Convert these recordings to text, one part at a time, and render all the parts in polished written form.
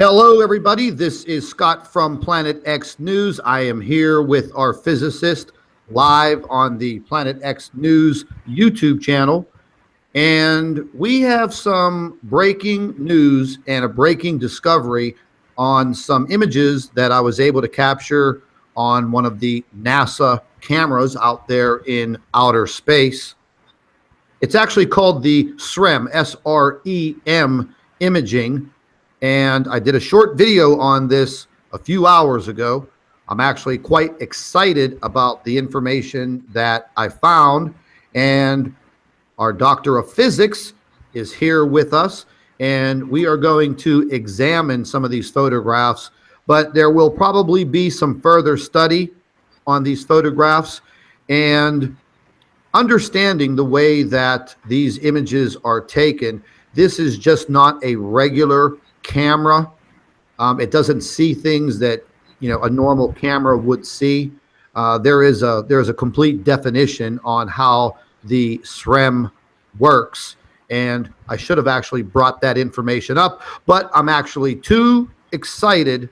Hello, everybody. This is Scott from Planet X News. I am here with our physicist live on the Planet X News YouTube channel. And we have some breaking news and a breaking discovery on some images that I was able to capture on one of the NASA cameras out there in outer space. It's actually called the SREM, S-R-E-M imaging. And I did a short video on this a few hours ago. I'm actually quite excited about the information that I found. And our doctor of physics is here with us. And we are going to examine some of these photographs. But there will probably be some further study on these photographs and understanding the way that these images are taken. This is just not a regular camera. It doesn't see things that a normal camera would see. There is a complete definition on how the SREM works, and I should have actually brought that information up, but I'm actually too excited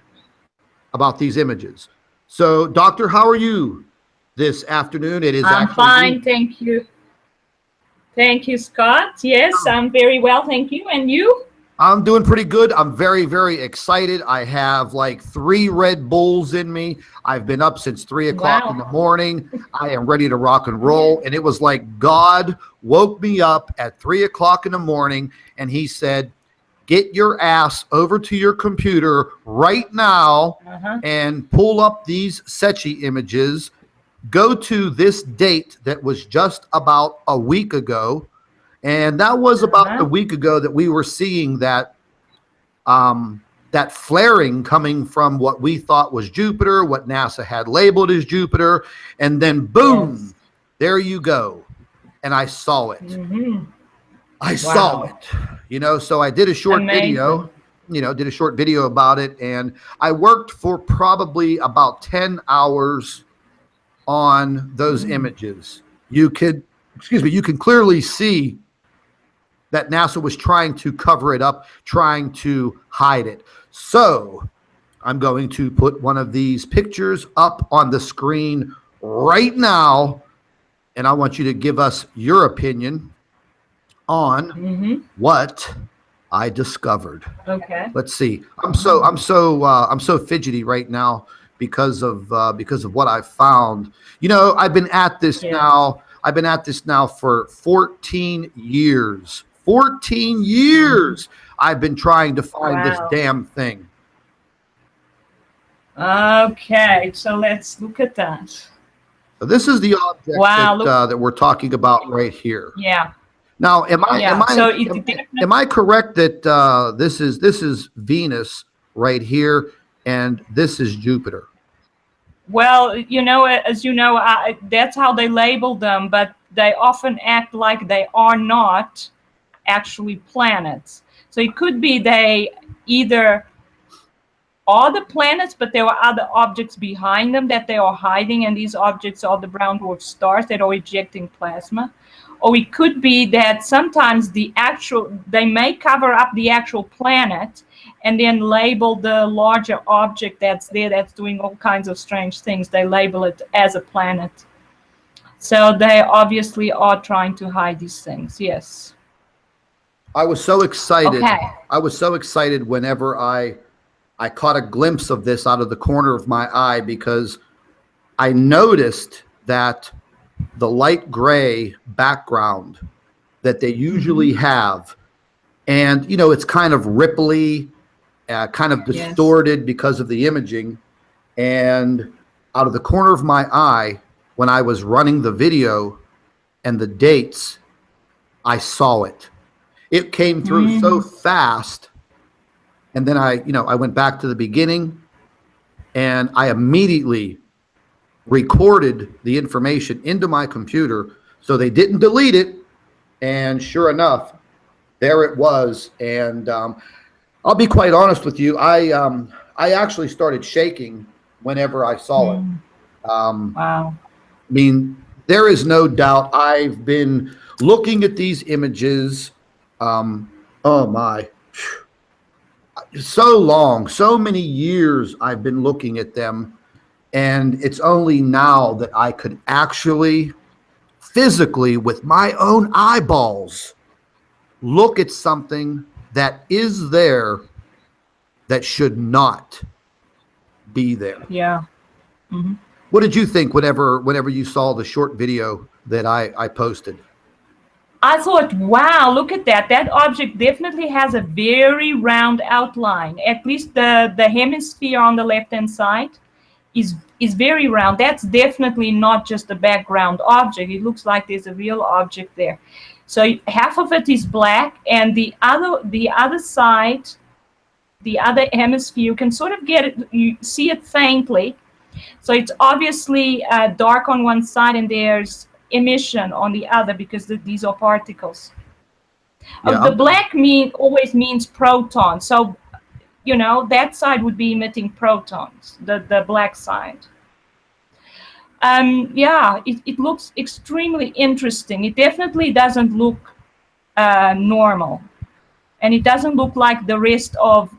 about these images. So, Doctor, how are you this afternoon? I'm fine, thank you. Thank you, Scott. Yes, I'm very well, thank you. And you? I'm doing pretty good. I'm very, very excited. I have like 3 Red Bulls in me. I've been up since 3 o'clock in the morning. I am ready to rock and roll. And it was like God woke me up at 3 o'clock in the morning and he said, get your ass over to your computer right now and pull up these Secchi images. Go to this date that was just about a week ago. And that was about a week ago that we were seeing that that flaring coming from what we thought was Jupiter, what NASA had labeled as Jupiter, and then boom, there you go. And I saw it. I saw it. So I did a short video, did a short video about it, and I worked for probably about 10 hours on those images. You can clearly see that NASA was trying to cover it up, trying to hide it. So I'm going to put one of these pictures up on the screen right now, and I want you to give us your opinion on what I discovered. Okay. Let's see. I'm so fidgety right now because of what I found. I've been at this now. I've been at this now for 14 years. 14 years I've been trying to find this damn thing. Okay, so let's look at that. So this is the object that we're talking about right here. Yeah. Now, am I correct that this is Venus right here and this is Jupiter? Well, as you know, that's how they label them, but they often act like they are not actually planets. So it could be they either are the planets, but there are other objects behind them that they are hiding, and these objects are the brown dwarf stars that are ejecting plasma. Or it could be that sometimes they may cover up the actual planet and then label the larger object that's there that's doing all kinds of strange things. They label it as a planet. So they obviously are trying to hide these things, yes. I was so excited. I was so excited whenever I caught a glimpse of this out of the corner of my eye, because I noticed that the light gray background that they usually have, and it's kind of ripply, kind of distorted because of the imaging. And out of the corner of my eye, when I was running the video and the dates, I saw it. It came through so fast. And then I went back to the beginning and I immediately recorded the information into my computer so they didn't delete it. And sure enough, there it was. And I'll be quite honest with you. I actually started shaking whenever I saw it. Wow. I mean, there is no doubt. I've been looking at these images. Oh my. so long, so many years I've been looking at them, and it's only now that I could actually physically with my own eyeballs look at something that is there that should not be there. Yeah. Mm-hmm. What did you think whenever you saw the short video that I posted? I thought, wow, look at that. That object definitely has a very round outline. At least the hemisphere on the left-hand side is very round. That's definitely not just a background object. It looks like there's a real object there. So half of it is black, and the other side, the other hemisphere, you can sort of get it, you see it faintly. So it's obviously dark on one side, and there's emission on the other because these are particles. Yeah. The black always means protons. So, you know, that side would be emitting protons, the black side. Yeah, it looks extremely interesting. It definitely doesn't look normal. And it doesn't look like the rest of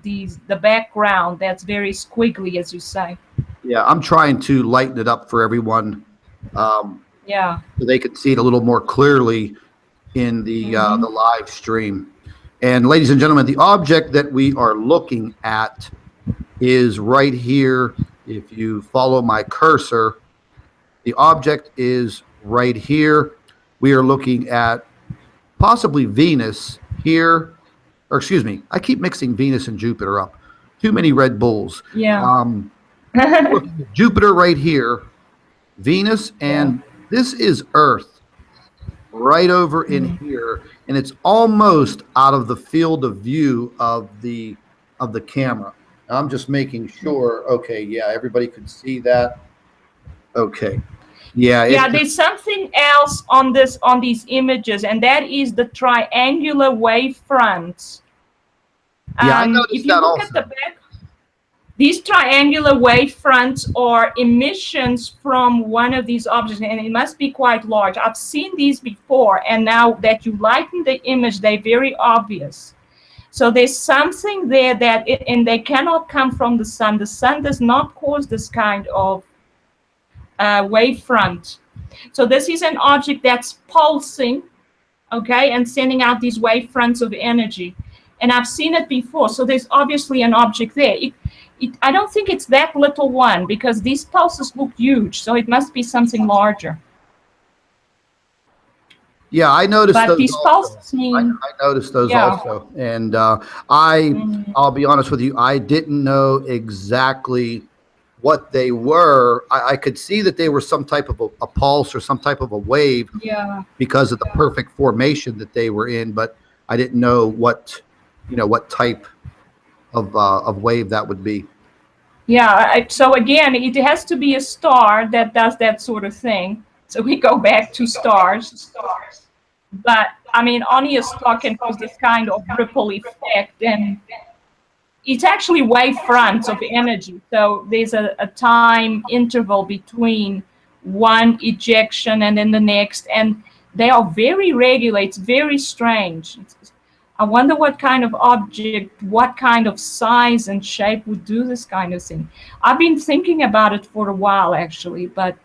the background that's very squiggly, as you say. Yeah, I'm trying to lighten it up for everyone. Yeah. So they could see it a little more clearly in the live stream. And ladies and gentlemen, the object that we are looking at is right here. If you follow my cursor, the object is right here. We are looking at possibly Venus here, or excuse me, I keep mixing Venus and Jupiter up. Too many Red Bulls. Yeah. Jupiter right here, Venus, and this is Earth right over in here, and it's almost out of the field of view of the camera. I'm just making sure. Okay, yeah, everybody can see that. Okay, yeah. Yeah, there's something else on these images, and that is the triangular wave fronts. Yeah, I noticed if you that look also. at the back, these triangular wave fronts are emissions from one of these objects, and it must be quite large. I've seen these before, and now that you lighten the image, they're very obvious. So there's something there and they cannot come from the sun. The sun does not cause this kind of wave front. So this is an object that's pulsing, okay, and sending out these wave fronts of energy. And I've seen it before, so there's obviously an object there. I don't think it's that little one, because these pulses look huge, so it must be something larger. Yeah, I noticed but those these also. pulses mean, I noticed those also. And I'll be honest with you, I didn't know exactly what they were. I could see that they were some type of a pulse or some type of a wave because of the perfect formation that they were in, but I didn't know what type of wave that would be. Yeah, so again, it has to be a star that does that sort of thing. So we go back to stars. But, I mean, only a star can cause this kind of ripple effect. And it's actually wave fronts of energy. So there's a time interval between one ejection and then the next. And they are very regular. It's very strange. I wonder what kind of object, what kind of size and shape would do this kind of thing. I've been thinking about it for a while, actually, but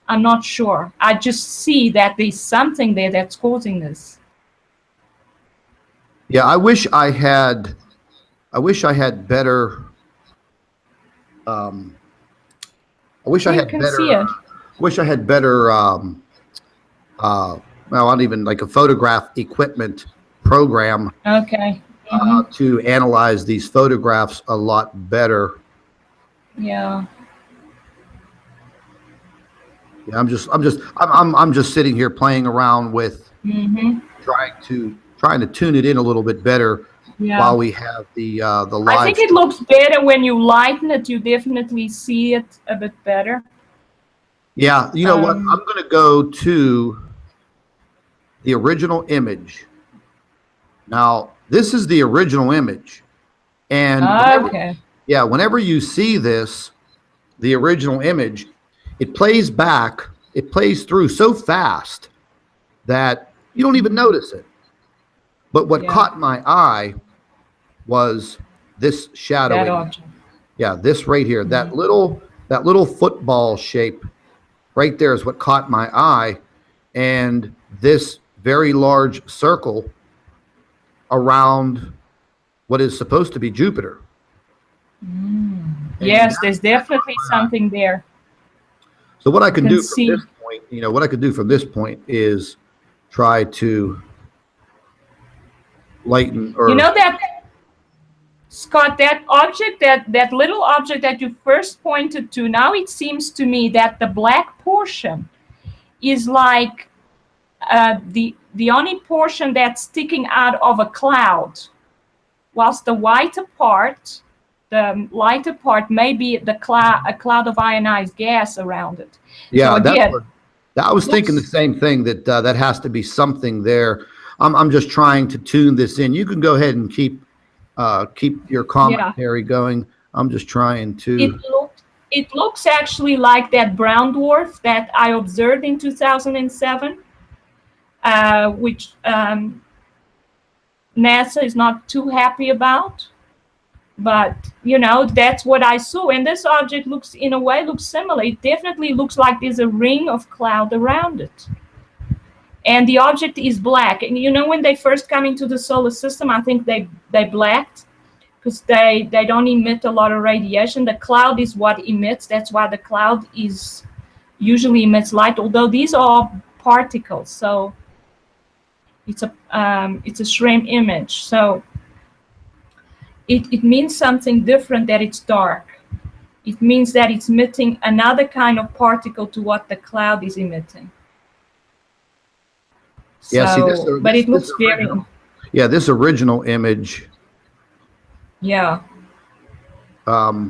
I'm not sure. I just see that there's something there that's causing this. Yeah, I wish I had better. I wish I had better. Wish I had better. Well, not even like a photograph equipment program. Okay. To analyze these photographs a lot better. Yeah. Yeah, I'm just sitting here playing around with trying to tune it in a little bit better while we have the live. I think it looks better when you lighten it. You definitely see it a bit better. Yeah, you know what? I'm going to go to the original image. Now, this is the original image, and whenever you see this, the original image, it plays back, it plays through so fast that you don't even notice it. But what caught my eye was this shadow. That object. Yeah, this right here, that little football shape right there is what caught my eye, and this very large circle around what is supposed to be Jupiter. Yes, there's definitely something there. So what I can do from this point, what I could do from this point is try to lighten, or that, Scott, that object, that little object that you first pointed to, now it seems to me that the black portion is like the only portion that's sticking out of a cloud, whilst the whiter part, the lighter part, may be a cloud of ionized gas around it. Yeah, so again, I was thinking the same thing, that that has to be something there. I'm just trying to tune this in. You can go ahead and keep your commentary going. I'm just trying to. It looks actually like that brown dwarf that I observed in 2007, which NASA is not too happy about. But, that's what I saw. And this object looks, in a way, looks similar. It definitely looks like there's a ring of cloud around it. And the object is black. And, when they first come into the solar system, I think they blacked because they don't emit a lot of radiation. The cloud is what emits. That's why the cloud usually emits light, although these are particles. So it's a shrimp image. So it means something different, that it's dark. It means that it's emitting another kind of particle to what the cloud is emitting. Yeah, but it looks very. Yeah, this original image. Yeah. Yeah,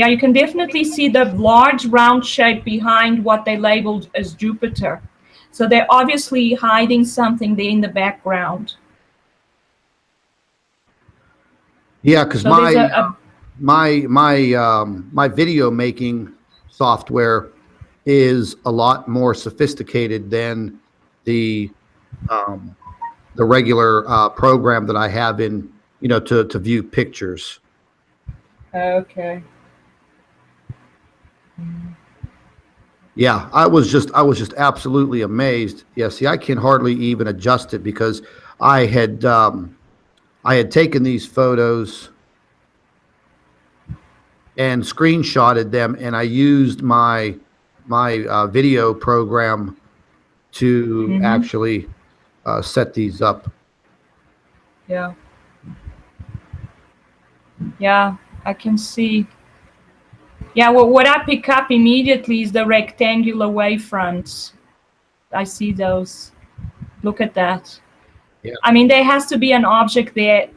you can definitely see the large round shape behind what they labeled as Jupiter. So they're obviously hiding something there in the background. Yeah, because my video making software is a lot more sophisticated than the regular program that I have in to view pictures. Okay. Yeah, I was just absolutely amazed. Yeah, see, I can hardly even adjust it because I had taken these photos and screenshotted them, and I used my video program to actually set these up. Yeah. Yeah, I can see. Yeah, well, what I pick up immediately is the rectangular wavefronts. I see those. Look at that. Yeah. I mean, there has to be an object there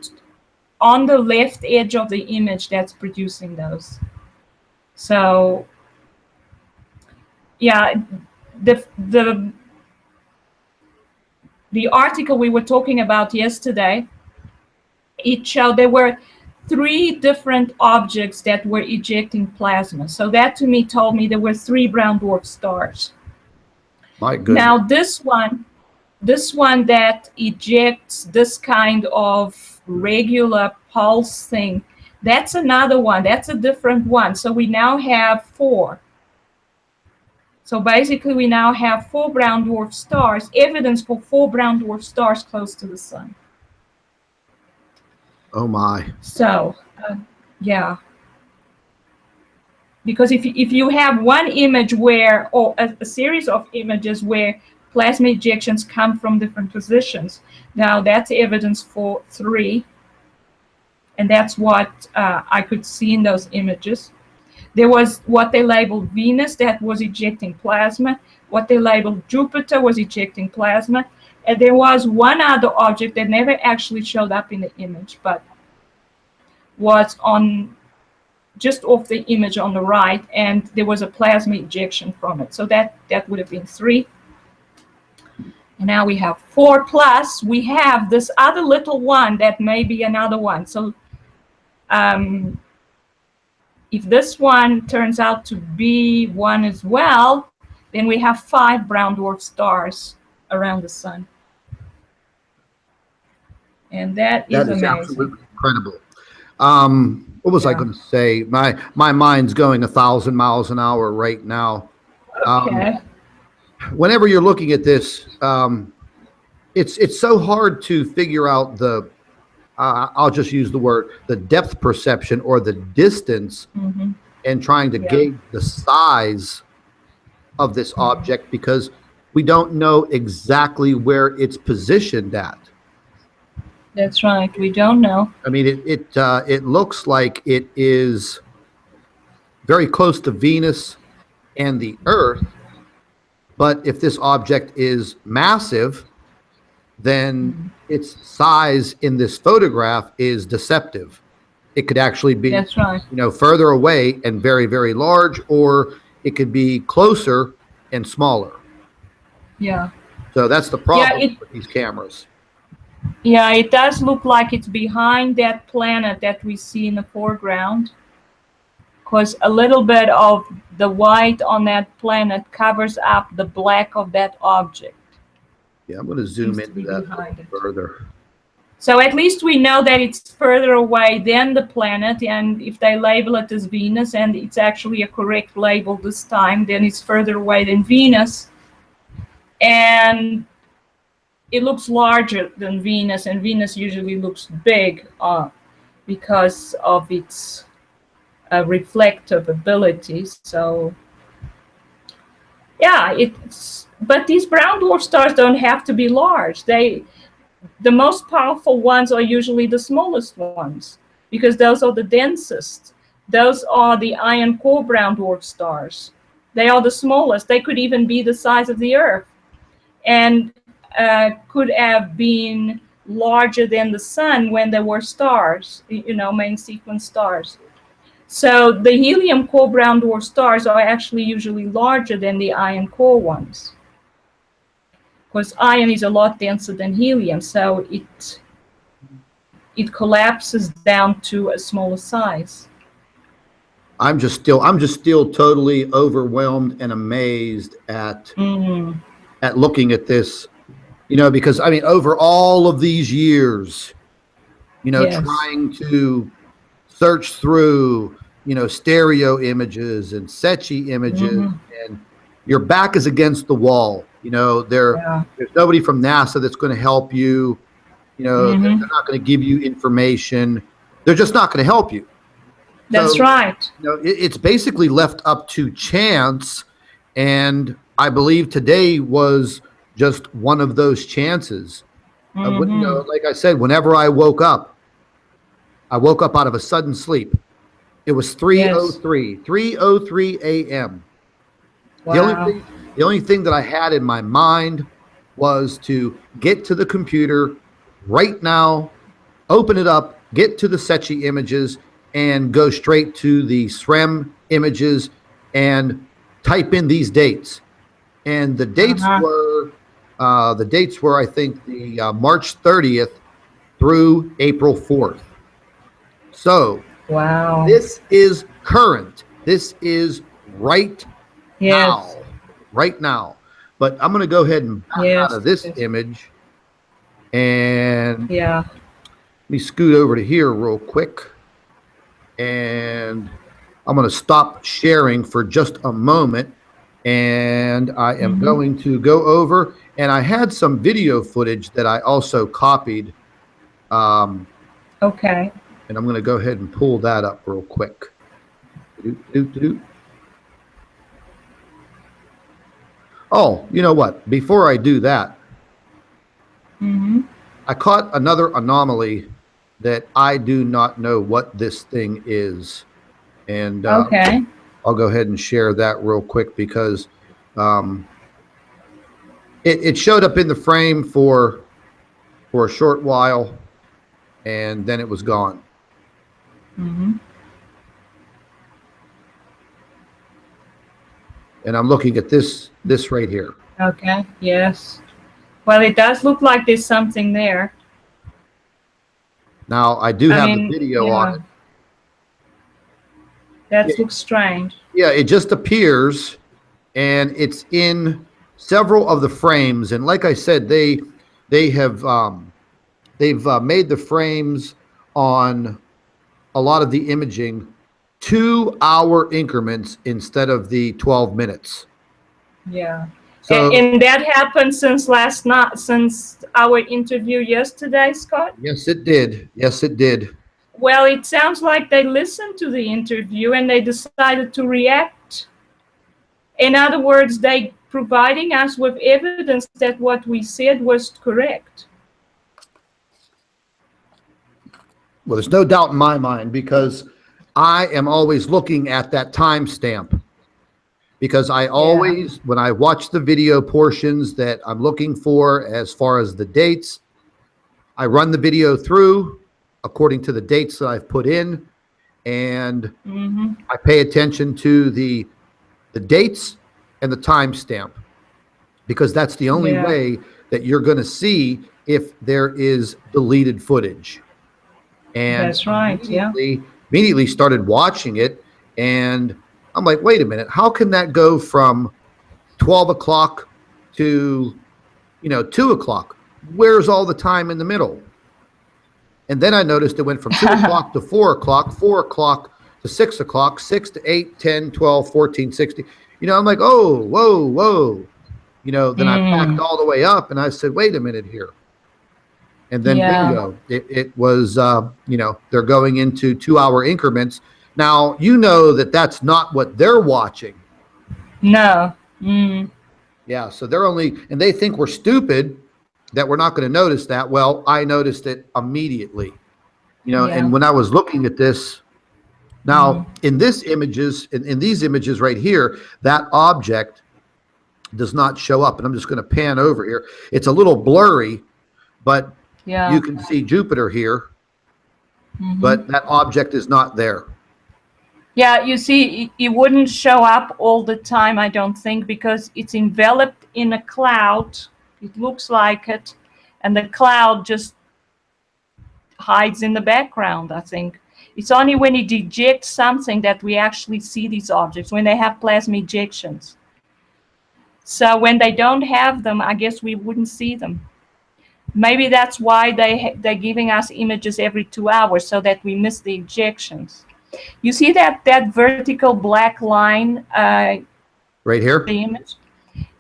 on the left edge of the image that's producing those. So, yeah, the article we were talking about yesterday, it showed there were 3 different objects that were ejecting plasma. So that to me told me there were 3 brown dwarf stars. My goodness. Now this one that ejects this kind of regular pulse thing, that's another one. That's a different one. So we now have 4. So basically we now have 4 brown dwarf stars, evidence for 4 brown dwarf stars close to the sun. Oh my. So, yeah. Because if you have one image where, or a series of images where plasma ejections come from different positions, now that's evidence for 3. And that's what I could see in those images. There was what they labeled Venus that was ejecting plasma. What they labeled Jupiter was ejecting plasma. And there was one other object that never actually showed up in the image, but was on just off the image on the right, and there was a plasma ejection from it. So that would have been 3. And now we have 4 plus we have this other little one that may be another one. So if this one turns out to be one as well, then we have 5 brown dwarf stars around the sun. And that That is is amazing. absolutely incredible. What was I Yeah. going to say? My mind's going 1,000 miles an hour right now. Okay. Whenever you're looking at this, it's so hard to figure out the I'll just use the word the depth perception or the distance, Mm-hmm. and trying to Yeah. gauge the size of this object because we don't know exactly where it's positioned at. That's right. We don't know. I mean, it looks like it is very close to Venus and the Earth, but if this object is massive, then its size in this photograph is deceptive. It could actually be, That's right. further away and very, very large, or it could be closer and smaller. Yeah. So that's the problem Yeah, with these cameras. Yeah, it does look like it's behind that planet that we see in the foreground, because a little bit of the white on that planet covers up the black of that object. Yeah, I'm going to zoom Seems to into be that a behind little it. further. So at least we know that it's further away than the planet, and if they label it as Venus, and it's actually a correct label this time, then it's further away than Venus. And it looks larger than Venus, and Venus usually looks big because of its reflective abilities. So yeah, but these brown dwarf stars don't have to be large. The most powerful ones are usually the smallest ones because those are the densest. Those are the iron core brown dwarf stars. They are the smallest. They could even be the size of the Earth, and could have been larger than the sun when they were stars, main sequence stars. So the helium core brown dwarf stars are actually usually larger than the iron core ones, because iron is a lot denser than helium, so it collapses down to a smaller size. I'm just still totally overwhelmed and amazed at looking at this, because I mean, over all of these years, Yes. trying to search through, stereo images and Secchi images, and your back is against the wall. There's nobody from NASA that's going to help you. They're not going to give you information. They're just not going to help you. That's So, right. It's basically left up to chance, and I believe today was just one of those chances. Like I said, whenever I woke up out of a sudden sleep. It was 3:03 a.m. Wow. The only thing that I had in my mind was to get to the computer right now, open it up, get to the Secchi images, and go straight to the SREM images and type in these dates. And the dates were I think the March 30th through April 4th. So Wow. this is current. This is right now. Right now. But I'm going to go ahead and back out of this image. And let me scoot over to here real quick. And I'm going to stop sharing for just a moment. And I am going to go over. And I had some video footage that I also copied. Okay. And I'm going to go ahead and pull that up real quick. Oh, you know what? Before I do that, I caught another anomaly that I do not know what this thing is. And I'll go ahead and share that real quick because it showed up in the frame for a short while, and then it was gone. And I'm looking at this right here. Okay. Yes. Well, it does look like there's something there. Now I do have the video on it. That looks strange. Yeah, it just appears, and it's in several of the frames. And like I said, they have they've made the frames on a lot of the imaging 2-hour increments instead of the 12 minutes. Yeah. So And that happened since last night, since our interview yesterday, Scott? yes, it did. Yes, it did. Well, it sounds like they listened to the interview and they decided to react. In other words, they providing us with evidence that what we said was correct. Well, there's no doubt in my mind, because I am always looking at that timestamp. Because I always, when I watch the video portions that I'm looking for as far as the dates, I run the video through according to the dates that I've put in, and I pay attention to the dates and the timestamp, because that's the only way that you're going to see if there is deleted footage. And that's right. Immediately started watching it, and I'm like, wait a minute, how can that go from 12 o'clock to 2 o'clock? Where's all the time in the middle? And then I noticed it went from 2 o'clock to 4 o'clock, 4 o'clock to 6 o'clock, 6 to 8, 10, 12, 14, 16. I'm like, oh, whoa. Then I backed all the way up and I said, wait a minute here. And then bingo, it was, they're going into 2-hour increments. Now, that's not what they're watching. No. Yeah, so and they think we're stupid that we're not going to notice that. Well, I noticed it immediately. And when I was looking at this, now in these images right here, that object does not show up. And I'm just going to pan over here. It's a little blurry, but you can see Jupiter here, but that object is not there. Yeah, you see, it wouldn't show up all the time, I don't think, because it's enveloped in a cloud. It looks like it, and the cloud just hides in the background, I think. It's only when it ejects something that we actually see these objects, when they have plasma ejections. So when they don't have them, I guess we wouldn't see them. Maybe that's why they're giving us images every 2 hours, so that we miss the ejections. You see that vertical black line right here? The image?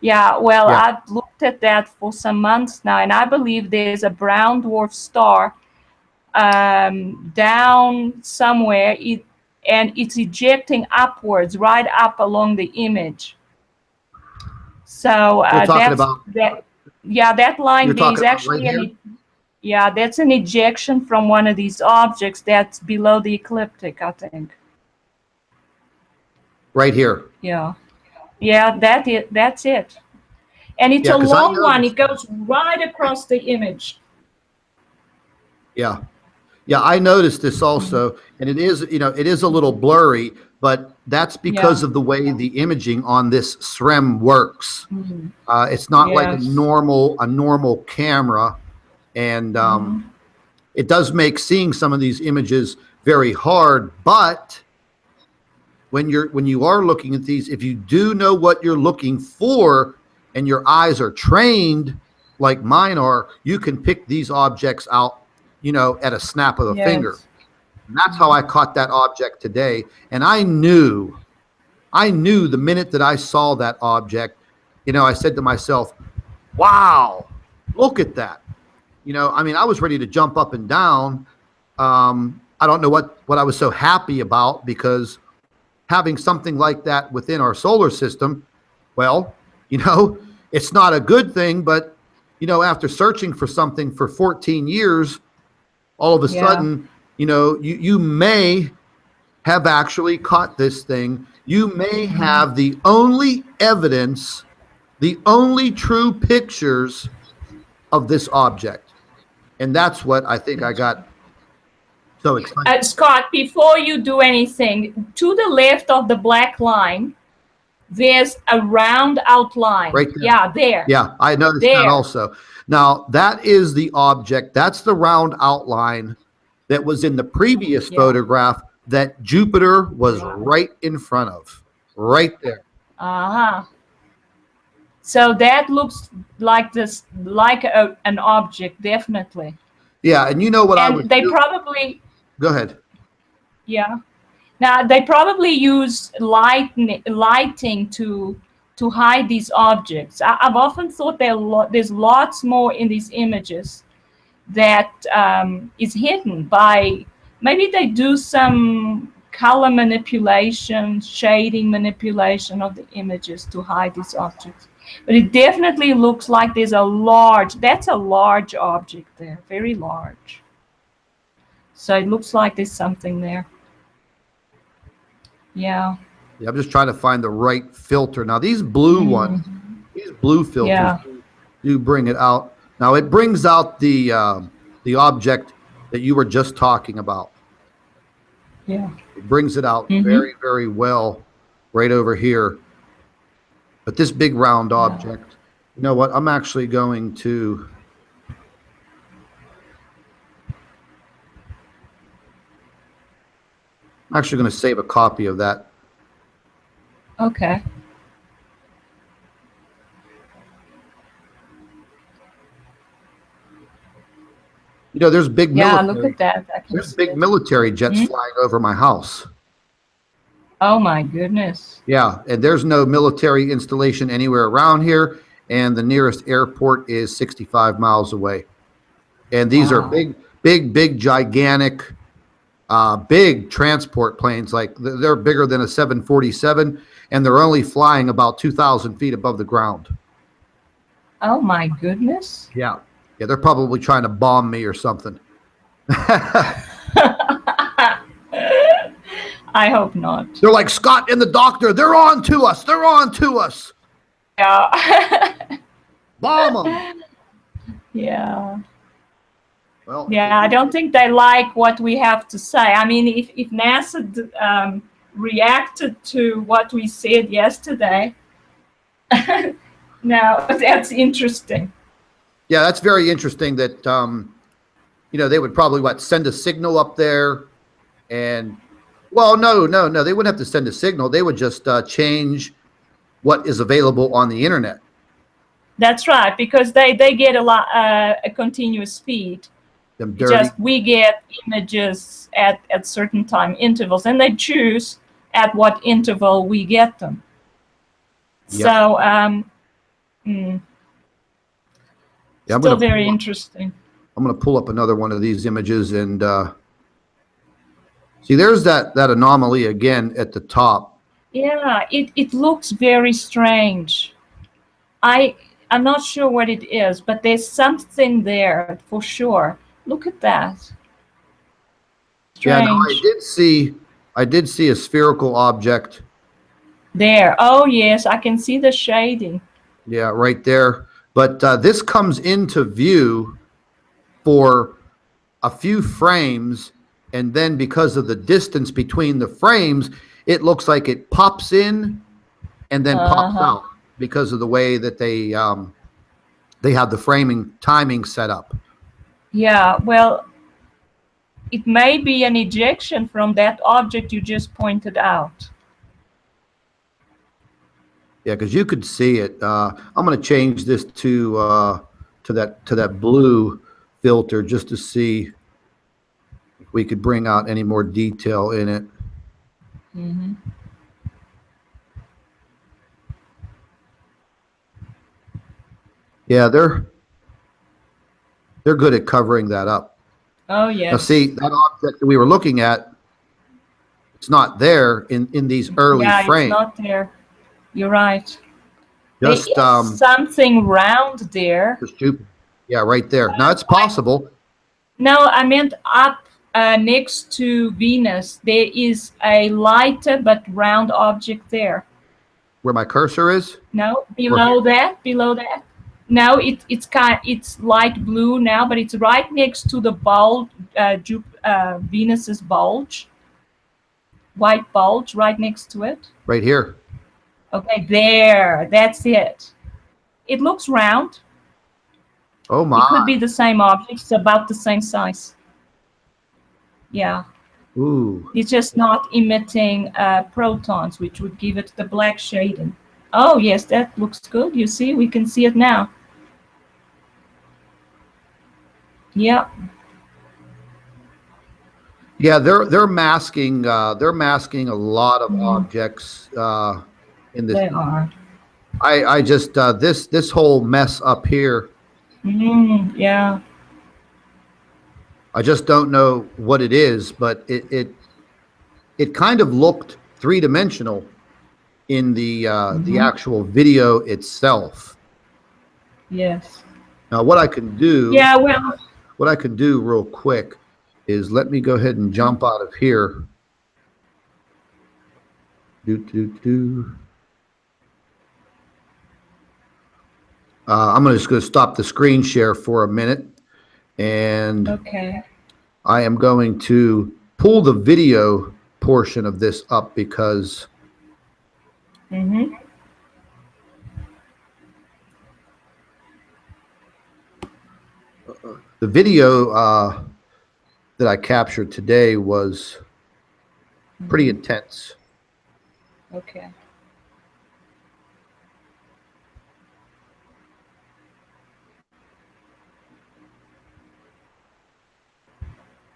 Yeah, well, I've looked at that for some months now, and I believe there's a brown dwarf star down somewhere, and it's ejecting upwards, right up along the image. So We're talking about that line there is actually that's an ejection from one of these objects that's below the ecliptic, I think. Right here. Yeah, that's it. And it's a long one. It goes right across the image. Yeah, I noticed this also, and it is, it is a little blurry, but that's because of the way the imaging on this SREM works. It's not like a normal camera. And it does make seeing some of these images very hard, but when you are looking at these, if you do know what you're looking for and your eyes are trained like mine are, you can pick these objects out, at a snap of the finger. And that's how I caught that object today. And I knew the minute that I saw that object, I said to myself, wow, look at that. I was ready to jump up and down. I don't know what I was so happy about, because having something like that within our solar system, well, it's not a good thing, but, after searching for something for 14 years, all of a sudden, you may have actually caught this thing. You may have the only evidence, the only true pictures of this object. And that's what I think I got so excited. Scott, before you do anything, to the left of the black line, there's a round outline. Right there. Yeah, there. Yeah, I noticed that also. Now, that is the object. That's the round outline that was in the previous photograph that Jupiter was right in front of. Right there. So that looks like an object, definitely. Yeah, and you know what I And would they do? probably, Go ahead. yeah. Now they probably use lighting to hide these objects. I've often thought there's lots more in these images that is hidden by, maybe they do some color manipulation, shading manipulation of the images to hide these objects. But it definitely looks like there's that's a large object there, very large. So it looks like there's something there. Yeah. Yeah, I'm just trying to find the right filter. Now these blue ones, these blue filters do bring it out. Now it brings out the object that you were just talking about. Yeah. It brings it out very, very well right over here. But this big round object, you know what? I'm actually going to save a copy of that. Okay. You know, there's big military. Look at that. There's big military jets flying over my house. Oh my goodness. Yeah, and there's no military installation anywhere around here, and the nearest airport is 65 miles away. And these are big, gigantic, big transport planes. Like they're bigger than a 747, and they're only flying about 2,000 feet above the ground. Oh my goodness. Yeah. Yeah, they're probably trying to bomb me or something. I hope not. They're like, Scott and the doctor, they're on to us. They're on to us. Yeah. Bomb them. Yeah. Well, yeah, I don't think they like what we have to say. I mean, if NASA reacted to what we said yesterday, now that's interesting. Yeah, that's very interesting that, you know, they would probably, send a signal up there and, well, no, they wouldn't have to send a signal. They would just change what is available on the internet. That's right, because they get a continuous feed. Just we get images at certain time intervals, and they choose at what interval we get them. Yep. So, yeah, still very interesting. I'm going to pull up another one of these images and see. There's that anomaly again at the top. Yeah, it looks very strange. I'm not sure what it is, but there's something there for sure. Look at that. Strange. Yeah, no, I did see a spherical object there. Oh yes, I can see the shading. Yeah, right there. But this comes into view for a few frames, and then because of the distance between the frames, it looks like it pops in and then pops out because of the way that they have the framing timing set up. Yeah, well, it may be an ejection from that object you just pointed out. Yeah, because you could see it. I'm going to change this to that blue filter just to see if we could bring out any more detail in it. Mm-hmm. Yeah, they're good at covering that up. Oh yes. Now see, that object that we were looking at, it's not there in these early frames. Yeah, it's not there. You're right. Just there is something round there. Yeah, right there. Now it's possible. No, I meant up next to Venus. There is a lighter but round object there. Where my cursor is? No, below that. Below that. No, it's light blue now, but it's right next to the bulge, Venus's bulge. White bulge right next to it. Right here. Okay, there. That's it. It looks round. Oh my. It could be the same object. It's about the same size. Yeah. Ooh. It's just not emitting protons, which would give it the black shading. Oh, yes, that looks good. You see, we can see it now. Yeah. Yeah, they're masking a lot of objects in this. They are. I just this whole mess up here. Yeah. I just don't know what it is, but it kind of looked three-dimensional in the actual video itself. Yes. Now, what I can do, Yeah. Well. what I can do real quick is let me go ahead and jump out of here. I'm just going to stop the screen share for a minute, and Okay. I am going to pull the video portion of this up because the video that I captured today was pretty intense. Okay.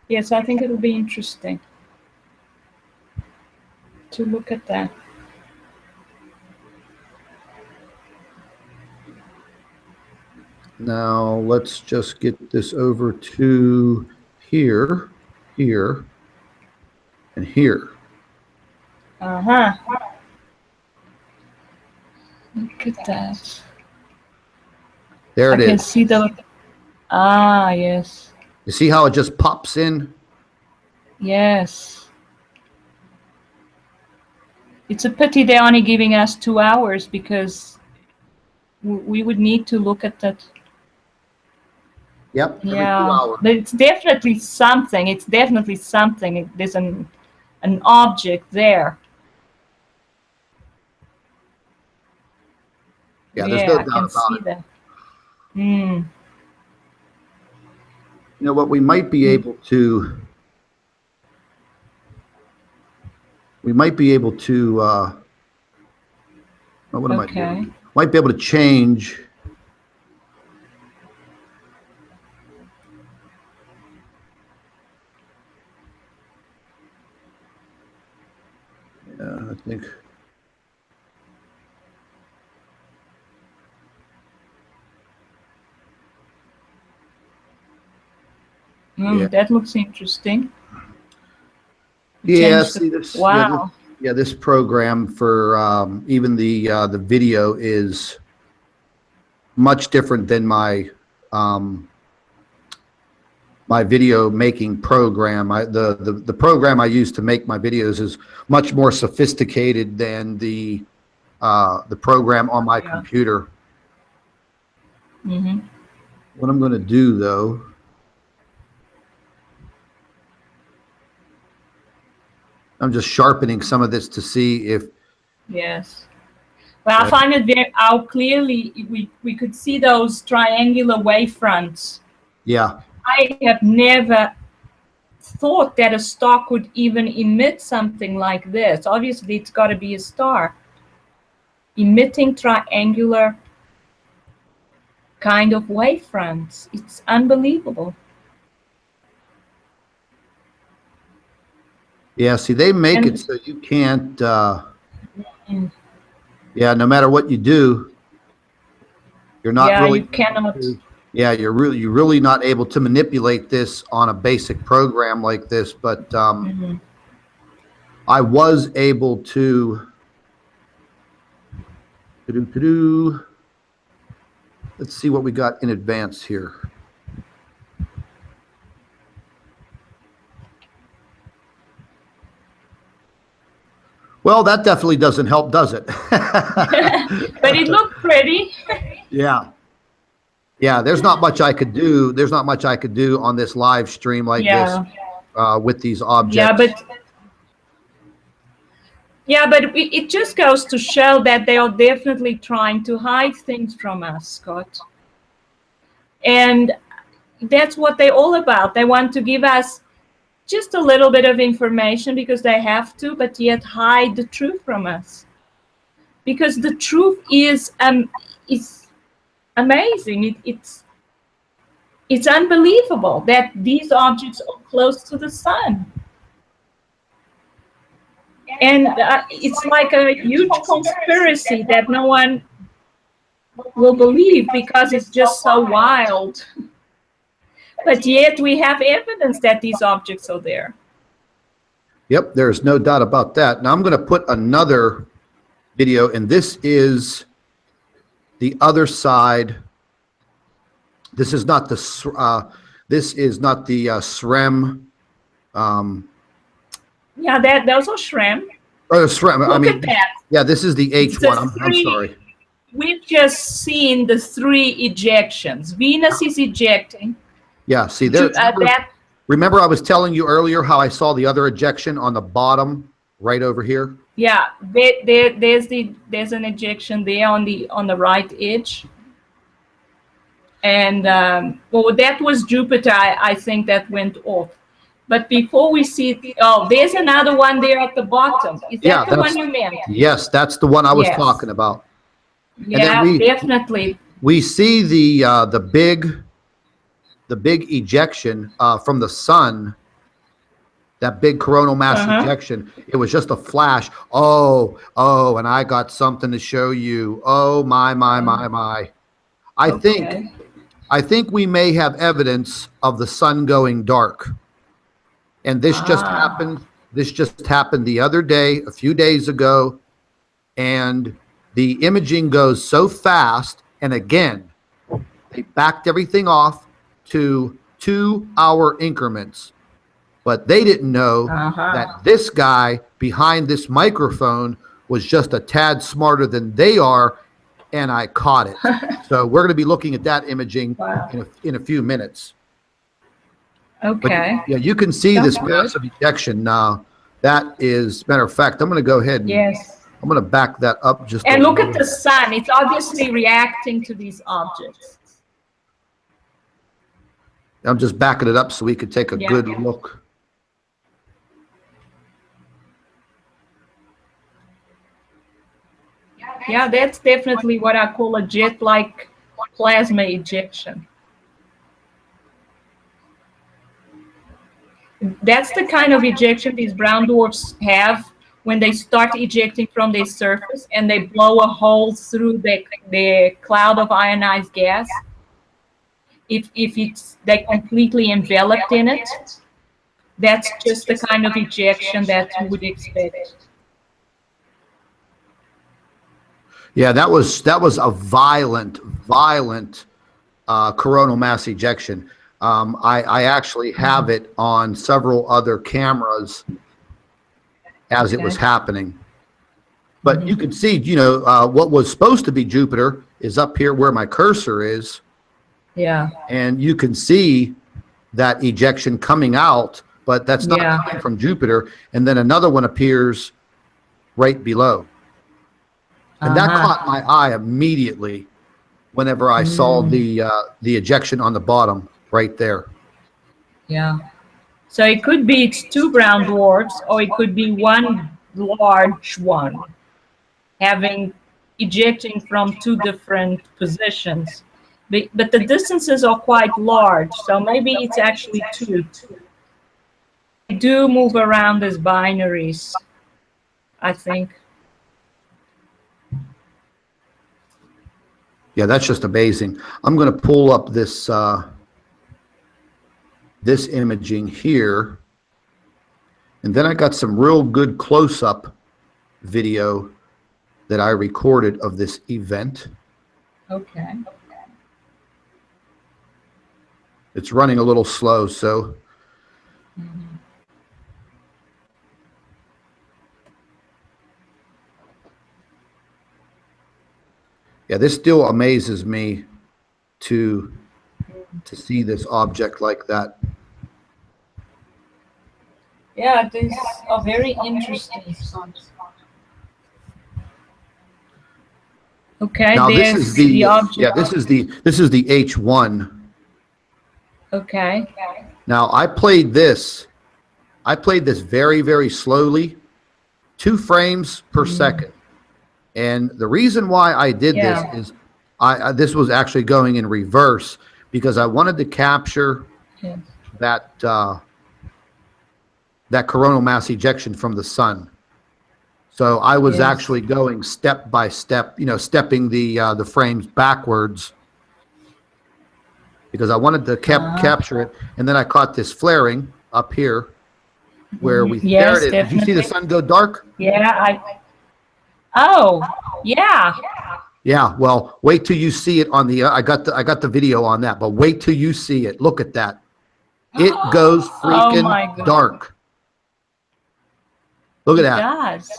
Yes, I think it'll be interesting to look at that. Now let's just get this over to here, here, and here. Uh-huh. Look at that. There it is. I can see the... Ah, yes. You see how it just pops in? Yes. It's a pity they're only giving us 2 hours because we would need to look at that. Yep. Every 2 Yeah, hours. but it's definitely something. It's definitely something. There's an object there. Yeah, there's no I doubt can about see it. that. You know what, we might be able to what am I doing? Might be able to change I think That looks interesting. Yeah, see this. Wow. Yeah, this program for even the video is much different than my my video making program. The program I use to make my videos is much more sophisticated than the program on my computer. What I'm going to do though, I'm just sharpening some of this to see if. Yes. Well, I find it very how clearly we could see those triangular wavefronts. Yeah. I have never thought that a star could even emit something like this. Obviously, it's got to be a star emitting triangular kind of wavefronts. It's unbelievable. Yeah, see, they make it so you can't, yeah, no matter what you do, you're not really. You cannot. Yeah, you're really not able to manipulate this on a basic program like this, but I was able to let's see what we got in advance here. Well, that definitely doesn't help, does it? But it looked pretty. Yeah. Yeah, there's not much I could do. There's not much I could do on this live stream like this with these objects. But it just goes to show that they are definitely trying to hide things from us, Scott. And that's what they're all about. They want to give us just a little bit of information because they have to, but yet hide the truth from us. Because the truth is amazing. It's unbelievable that these objects are close to the sun. And it's like a huge conspiracy that no one will believe because it's just so wild. But yet we have evidence that these objects are there. Yep, there's no doubt about that. Now I'm going to put another video, and this is the other side. This is not the SREM. Yeah, those are SREM. Or SREM. Look at that. Yeah, this is the H1. I'm sorry. We've just seen the 3 ejections. Venus is ejecting. Yeah, see there. Remember I was telling you earlier how I saw the other ejection on the bottom right over here? Yeah, there's an ejection there on the right edge. And well, that was Jupiter, I think, that went off. But before we see, oh, there's another one there at the bottom. Is that the one you meant? Yes, that's the one I was talking about. Yeah, definitely. We see the big ejection from the sun, that big coronal mass ejection. It was just a flash. Oh, and I got something to show you. Oh, my. I think we may have evidence of the sun going dark. And this just happened. This just happened the other day, a few days ago. And the imaging goes so fast. And again, they backed everything off to 2-hour increments. But they didn't know that this guy behind this microphone was just a tad smarter than they are, and I caught it. So we're going to be looking at that imaging in a few minutes. Okay. But, yeah, you can see this massive ejection now. That is, matter of fact, I'm going to go ahead and I'm going to back that up just and look at the sun. It's obviously reacting to these objects. I'm just backing it up so we could take a good look. Yeah, that's definitely what I call a jet-like plasma ejection. That's the kind of ejection these brown dwarfs have when they start ejecting from their surface and they blow a hole through the cloud of ionized gas. If they're completely enveloped in it, that's just the kind of ejection that you would expect. Yeah, that was a violent coronal mass ejection. I actually have it on several other cameras as it was happening. But you can see, what was supposed to be Jupiter is up here where my cursor is. Yeah. And you can see that ejection coming out, but that's not coming from Jupiter. And then another one appears right below. And that caught my eye immediately whenever I saw the ejection on the bottom right there. Yeah. So it could be it's 2 brown dwarfs, or it could be one large one ejecting from 2 different positions. But the distances are quite large, so maybe it's actually 2. They do move around as binaries, I think. Yeah, that's just amazing. I'm going to pull up this this imaging here, and then I got some real good close-up video that I recorded of this event. Okay. It's running a little slow, so yeah, this still amazes me to see this object like that. Yeah, these are very interesting. Okay, now this is the object. this is the H1. Okay. Now I played this very, very slowly, 2 frames per second. And the reason why I did this is this was actually going in reverse because I wanted to capture that that coronal mass ejection from the sun. So I was Yes. actually going step by step, stepping the frames backwards because I wanted to capture it. And then I caught this flaring up here where there Yes, it is. Did you see the sun go dark? Yeah, oh, yeah. Yeah, well, wait till you see it on the I got the video on that, but wait till you see it. Look at that. It goes Oh my freaking God. dark. Look at It that. does.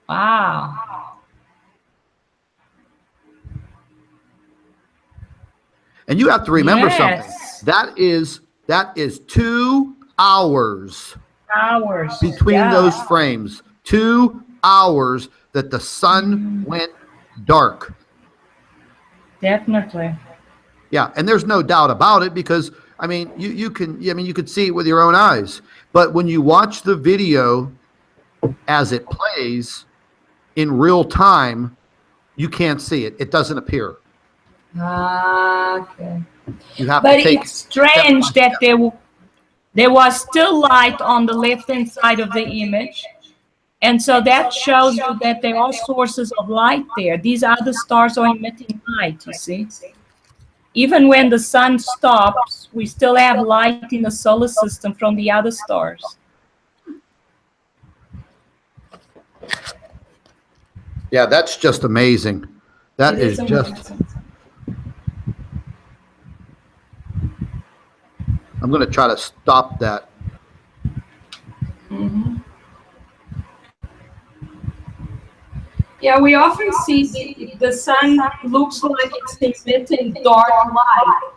Wow. And you have to remember something. Yes. That is 2 hours Hours. between Yeah. those frames. 2 hours that the sun went dark. Definitely. Yeah, and there's no doubt about it because I mean you could see it with your own eyes. But when you watch the video as it plays in real time, you can't see it. It doesn't appear. Okay. You have But to take it's strange that there was still light on the left-hand side of the image. And so that shows you that there are sources of light there. These other stars are emitting light, you see. Even when the sun stops, we still have light in the solar system from the other stars. Yeah, that's just amazing. That is just amazing. I'm going to try to stop that. Yeah, we often see the sun looks like it's emitting dark light.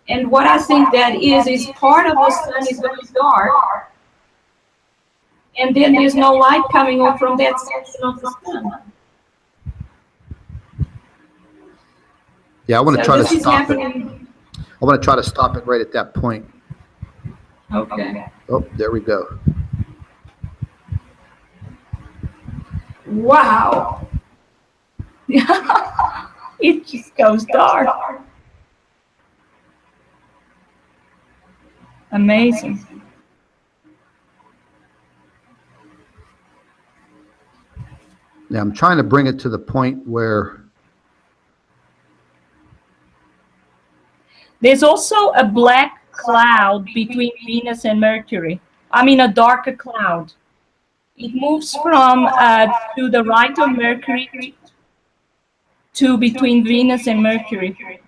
And what I think that is part of the sun is very dark. And then there's no light coming off from that section of the sun. Yeah, I want to try to stop it. Happening. I want to try to stop it right at that point. Okay. Oh, there we go. Wow. It just goes dark. Amazing. Yeah, I'm trying to bring it to the point where there's also a black cloud between Venus and Mercury. I mean, a darker cloud. It moves from to the right of Mercury to between Venus and Mercury.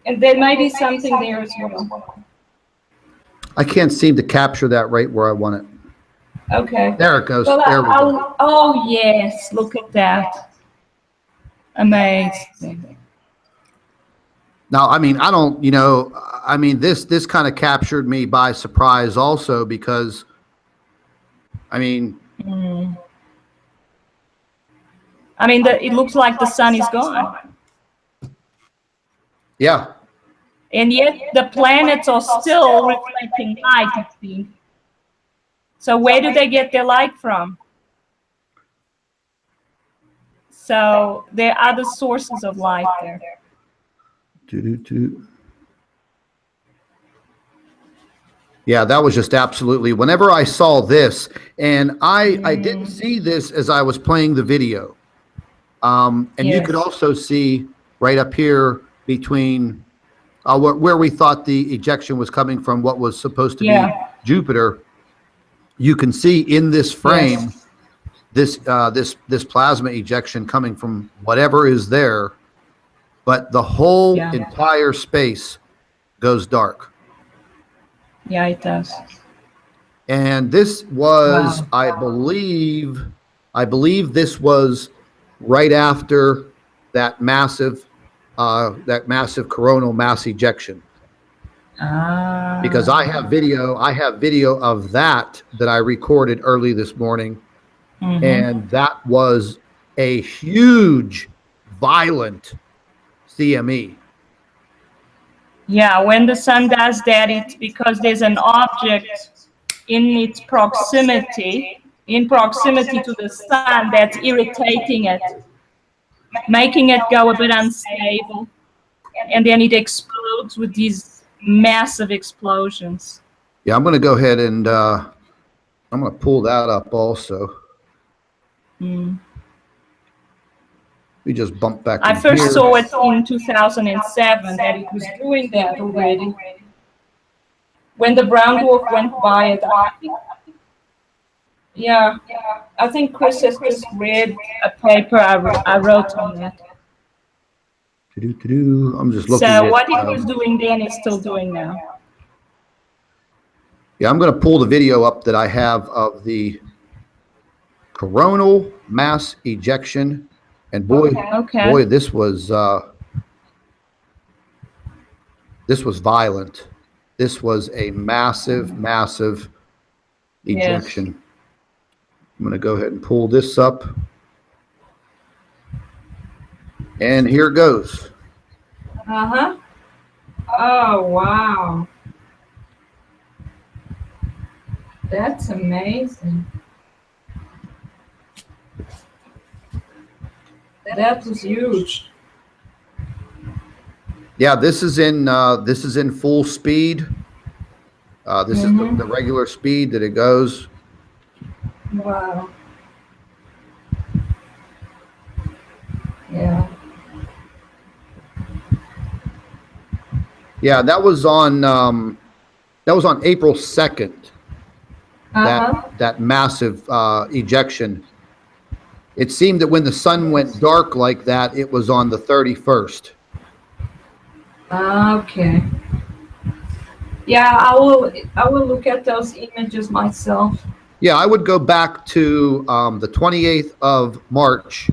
And there may be something there as well. I can't seem to capture that right where I want it. Okay. There it goes. So There we go. Oh, yes. Look at that. Amazing. Now, I mean, I don't, I mean, this kind of captured me by surprise also because, I mean, it looks like the sun is gone. Yeah. And yet the planets are still reflecting light, it seems. So where do they get their light from? So there are other sources of light there. Yeah, that was just absolutely, whenever I saw this, and I didn't see this as I was playing the video. And you could also see right up here between where we thought the ejection was coming from, what was supposed to be Jupiter. You can see in this frame, this plasma ejection coming from whatever is there, but the whole entire space goes dark. Yeah, it does. And this was, I believe this was right after that massive coronal mass ejection. Because I have video of that I recorded early this morning, and that was a huge, violent CME. Yeah, when the sun does that, it's because there's an object in its proximity, to the sun, that's irritating it, making it go a bit unstable, and then it explodes with these massive explosions. Yeah, I'm going to go ahead and I'm going to pull that up also. We just bump back I in first here. saw it in 2007 that it was doing that already. When the brown dwarf went by it, I think Chris has just read a paper I wrote on that. I'm just looking So at, what it was doing then is still doing now. Yeah, I'm going to pull the video up that I have of the coronal mass ejection, and boy, this was violent. This was a massive ejection. Yes. I'm going to go ahead and pull this up, and here it goes. Oh wow, that's amazing. That was huge. Yeah, this is in full speed. This is the regular speed that it goes. Wow. Yeah. Yeah, that was on April 2nd. That massive ejection. It seemed that when the sun went dark like that, it was on the 31st. Okay. Yeah, I will look at those images myself. Yeah, I would go back to the 28th of March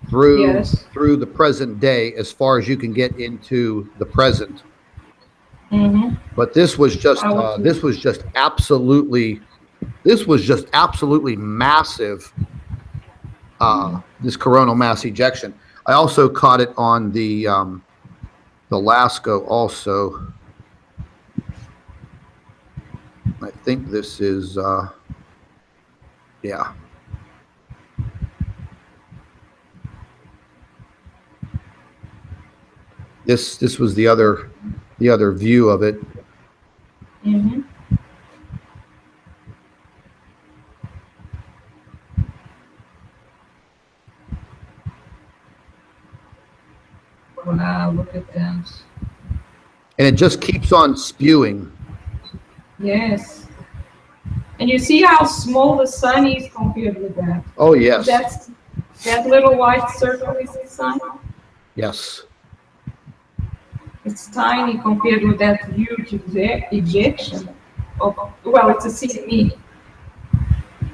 through the present day, as far as you can get into the present. But this was just absolutely massive. This coronal mass ejection. I also caught it on the LASCO also. I think this is yeah. This was the other view of it. Wow, look at that. And it just keeps on spewing. Yes. And you see how small the sun is compared with that. Oh, yes. That little white circle is the sun? Yes. It's tiny compared with that huge ejection. Well, it's a CME.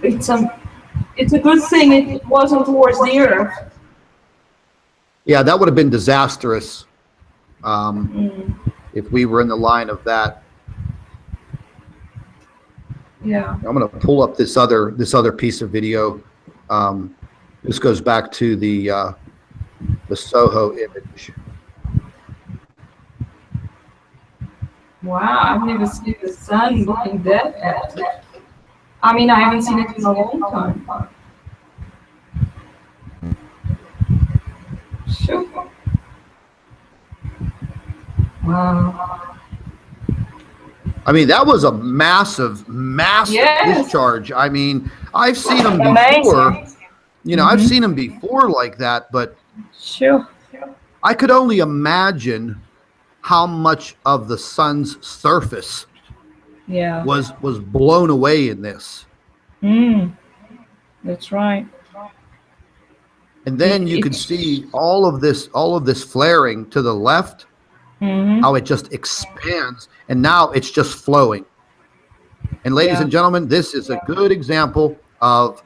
It's a good thing it wasn't towards the Earth. Yeah, that would have been disastrous if we were in the line of that. Yeah. I'm going to pull up this other piece of video. This goes back to the Soho image. Wow, I've never seen the sun looking that active. I mean, I haven't seen it in a long time. Sure. Wow. I mean, that was a massive discharge. I mean, I've seen them before. You know, I've seen them before like that, but sure. I could only imagine how much of the sun's surface was blown away in this. That's right. And then you could see all of this flaring to the left, how it just expands, and now it's just flowing. And ladies and gentlemen, this is a good example of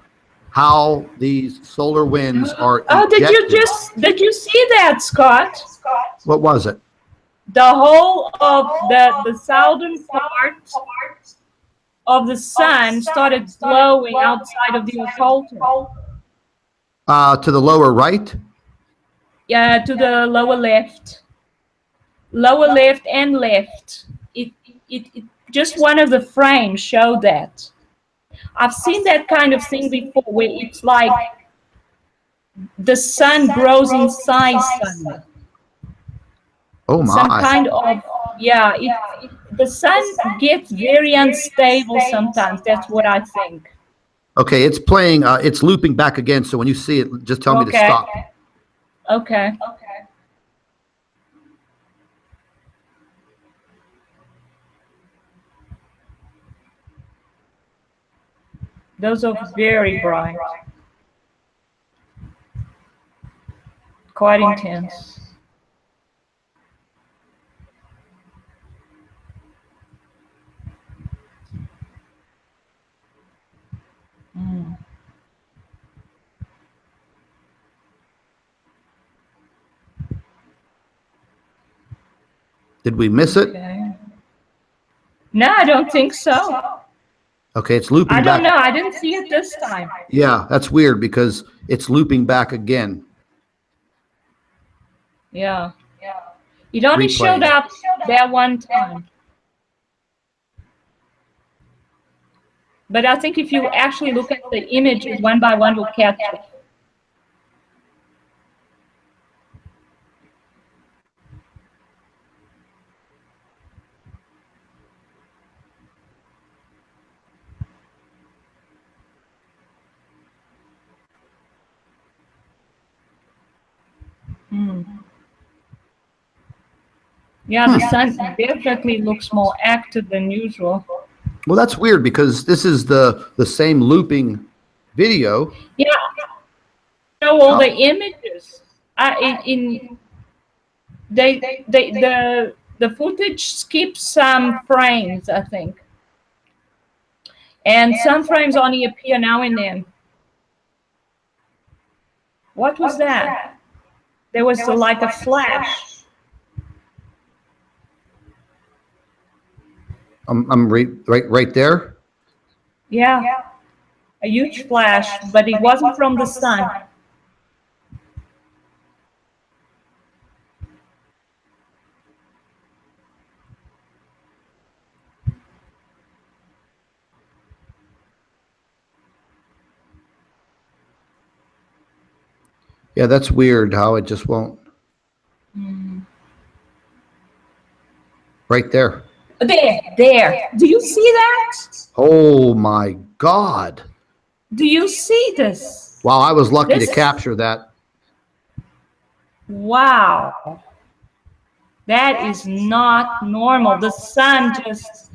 how these solar winds are ejected. Did you see that, Scott? What was it? The whole of the southern part of the sun started glowing outside of the occulter. To the lower right? Yeah, to the lower left. Lower left and left. It just one of the frames showed that. I've seen that kind of thing before, where it's like the sun grows in size suddenly. Oh my! Some kind of the sun gets very unstable sometimes. That's what I think. Okay, it's playing. It's looping back again. So when you see it, just tell me to stop. Okay. Those are very bright. Quite intense. Mm. Did we miss it? Okay. No, I don't think so. Okay, it's looping I back. don't know. I didn't see it this time. Yeah, that's weird because it's looping back again. Yeah. It only Replaying. showed up that one time. But I think if you actually look at the images one by one, you'll catch it. Yeah, the sun definitely looks more active than usual. Well, that's weird because this is the same looping video. Yeah, show all the images. The footage skips some frames, I think, and some frames only appear now and then. What was that? There was like a flash. I'm right there. Yeah, a huge flash, but it wasn't from the sun. Yeah, that's weird how it just won't. Right there. There. Do you see that? Oh my God. Do you see this? Wow, I was lucky to capture that. Wow. That is not normal. The sun just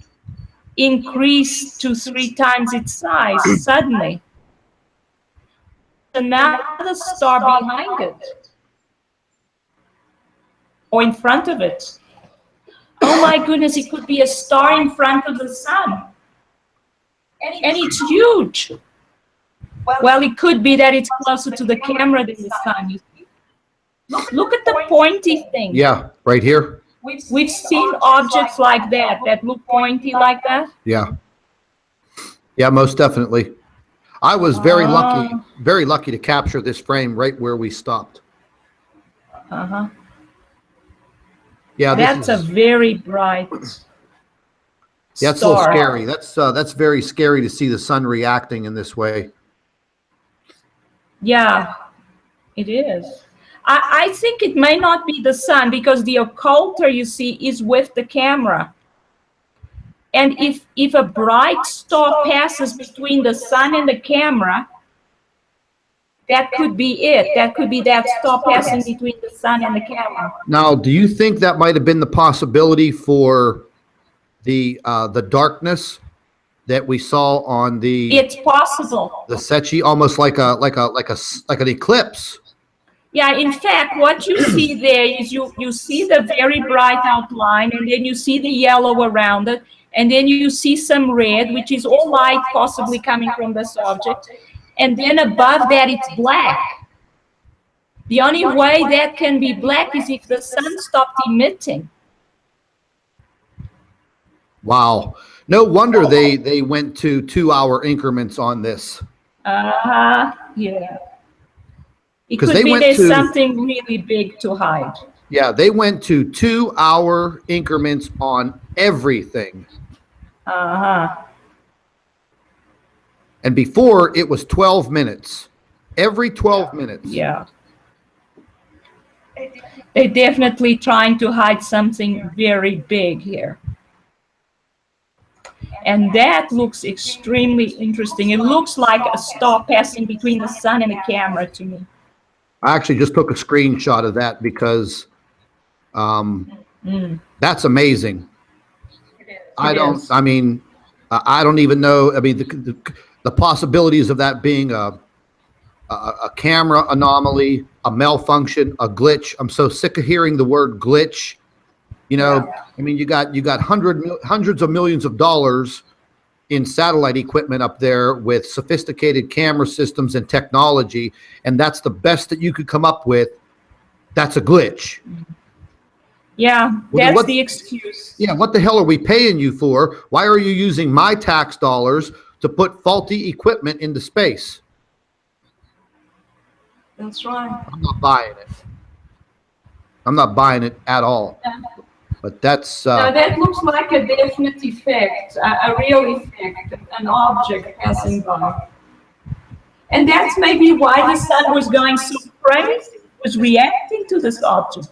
increased to 3 times its size suddenly. Another star behind it. Or in front of it. Oh my goodness, it could be a star in front of the sun. And it's huge. Well, it could be that it's closer to the camera than the sun. You see? Look at the pointy thing. Yeah, right here. We've seen objects like that look pointy like that. Yeah. Yeah, most definitely. I was very lucky to capture this frame right where we stopped. Uh-huh. Yeah, that's a very bright Yeah, it's a little scary. That's very scary to see the sun reacting in this way. Yeah, it is. I think it may not be the sun because the occulter, you see, is with the camera. And if a bright star passes between the sun and the camera, that could be it. That could be that star passing between the sun and the camera. Now, do you think that might have been the possibility for the darkness that we saw on the? It's possible. The Secchi, almost like an eclipse. Yeah, in fact, what you see there is you see the very bright outline, and then you see the yellow around it, and then you see some red, which is all light possibly coming from this object. And then above that, it's black. The only way that can be black is if the sun stopped emitting. Wow. No wonder they went to 2-hour increments on this. Yeah. It could be there's something really big to hide. Yeah, they went to 2-hour increments on everything. And before, it was 12 minutes. Every 12 minutes. Yeah. They're definitely trying to hide something very big here. And that looks extremely interesting. It looks like a star passing between the sun and the camera to me. I actually just took a screenshot of that because that's amazing. I don't even know. I mean, the possibilities of that being a camera anomaly, a malfunction, a glitch. I'm so sick of hearing the word glitch. You know, Yeah. I mean, you got hundreds of millions of dollars in satellite equipment up there with sophisticated camera systems and technology, and that's the best that you could come up with. That's a glitch. Yeah, Well, that's the excuse. Yeah, what the hell are we paying you for? Why are you using my tax dollars to put faulty equipment into space? That's right. I'm not buying it. I'm not buying it at all. But that's No, that looks like a definite effect, a real effect, an object passing by. And that's maybe why the sun was going so crazy, was reacting to this object.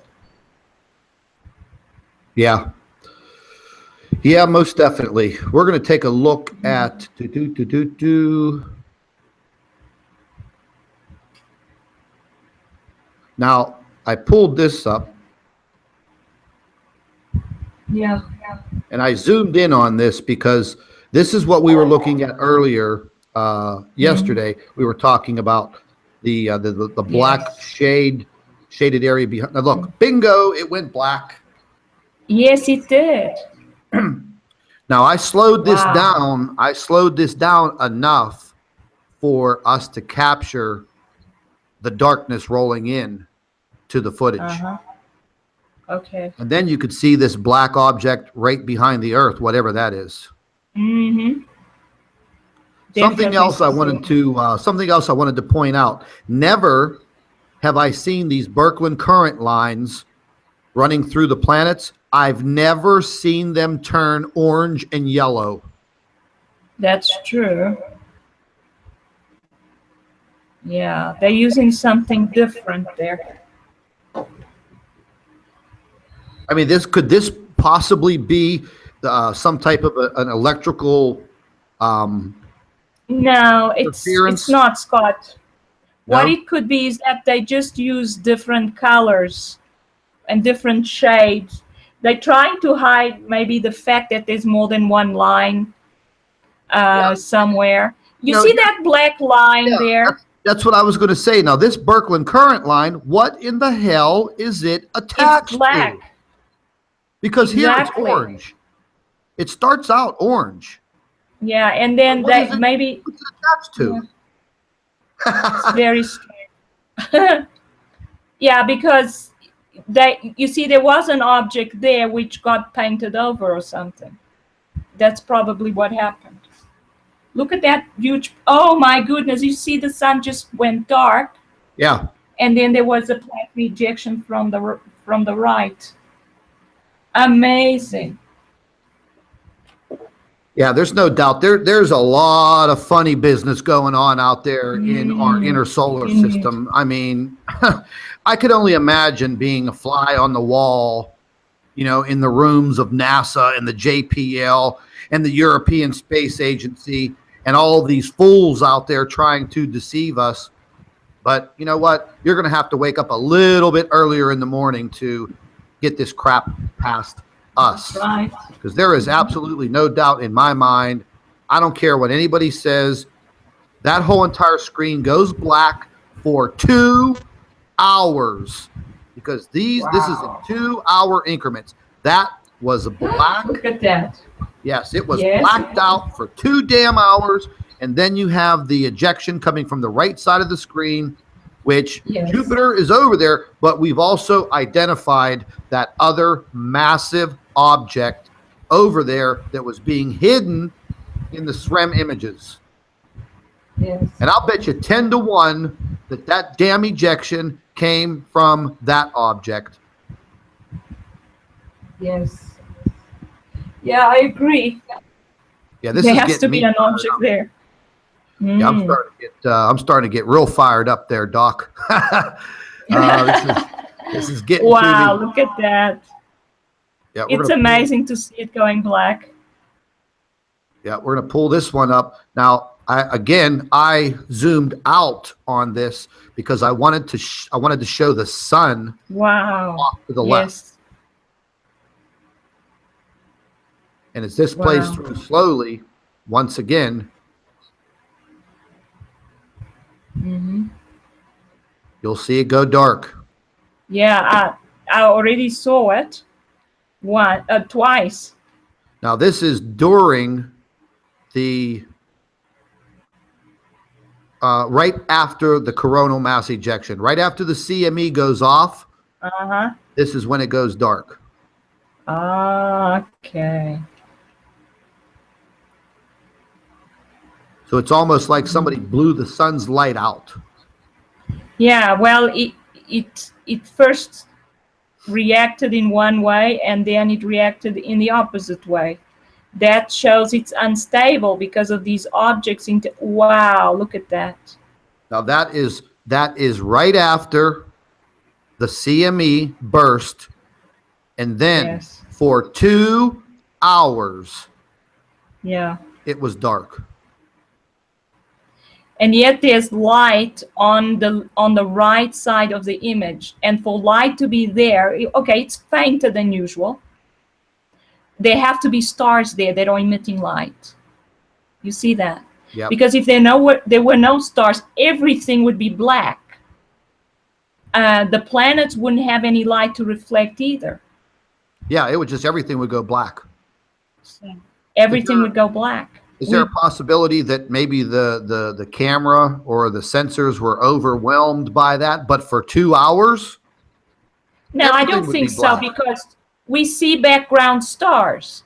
yeah. Yeah, most definitely. We're going to take a look at Now, I pulled this up. Yeah. And I zoomed in on this because this is what we were looking at earlier yesterday. We were talking about the black shaded area behind. Now look, bingo, it went black. Yes, it did. Now I slowed this down. I slowed this down enough for us to capture the darkness rolling in to the footage. Okay. And then you could see this black object right behind the Earth, whatever that is. Something else I wanted to point out. Never have I seen these Birkeland current lines running through the planets. I've never seen them turn orange and yellow. That's true. Yeah, they're using something different there. I mean, could this possibly be some type of an electrical no, it's not, Scott. No? What it could be is that they just use different colors and different shades. They're trying to hide maybe the fact that there's more than one line somewhere. You see that black line there? That's what I was going to say. Now, this Birkeland current line, what in the hell is it attached to? Because here it's orange. It starts out orange. Yeah, and then maybe what's it attached to? It's very strange. Yeah, because you see there was an object there which got painted over or something. That's probably what happened. Look at that huge, oh my goodness, you see the sun just went dark. Yeah. And then there was a plasma ejection from the right. Amazing. Yeah, there's no doubt. There's a lot of funny business going on out there in our inner solar system. I mean, I could only imagine being a fly on the wall, you know, in the rooms of NASA and the JPL and the European Space Agency and all these fools out there trying to deceive us. But you know what? You're going to have to wake up a little bit earlier in the morning to get this crap past us. Right. Because there is absolutely no doubt in my mind. I don't care what anybody says. That whole entire screen goes black for 2 hours because this is in 2-hour increments. That was a black. Look at that. Yes, it was blacked out for 2 damn hours. And then you have the ejection coming from the right side of the screen, which Jupiter is over there, but we've also identified that other massive object over there that was being hidden in the SREM images. Yes. And I'll bet you 10 to 1 that damn ejection came from that object. Yes. Yeah, I agree. Yeah, this there has to be an object there. Yeah, I'm starting to get real fired up there, Doc. This is getting wow, to me. Look at that. Yeah, it's amazing to see it going black. Yeah, we're going to pull this one up. Now, I zoomed out on this because I wanted to show the sun off to the left. And as this plays through slowly, once again, you'll see it go dark. Yeah, I already saw it twice. Now, this is during the right after the coronal mass ejection, right after the CME goes off. This is when it goes dark. Okay. So it's almost like somebody blew the sun's light out. Yeah, well, it first reacted in one way and then it reacted in the opposite way. That shows it's unstable because of these objects. Wow, look at that. Now that is right after the CME burst, and then for 2 hours, it was dark. And yet there's light on the right side of the image, and for light to be there, okay, it's fainter than usual. There have to be stars there that are emitting light. You see that? Yep. Because if there were no stars, everything would be black. The planets wouldn't have any light to reflect either. Yeah, it would just, everything would go black. So everything would go black. Is there a possibility that maybe the camera or the sensors were overwhelmed by that, but for 2 hours? No, I don't think so, because we see background stars.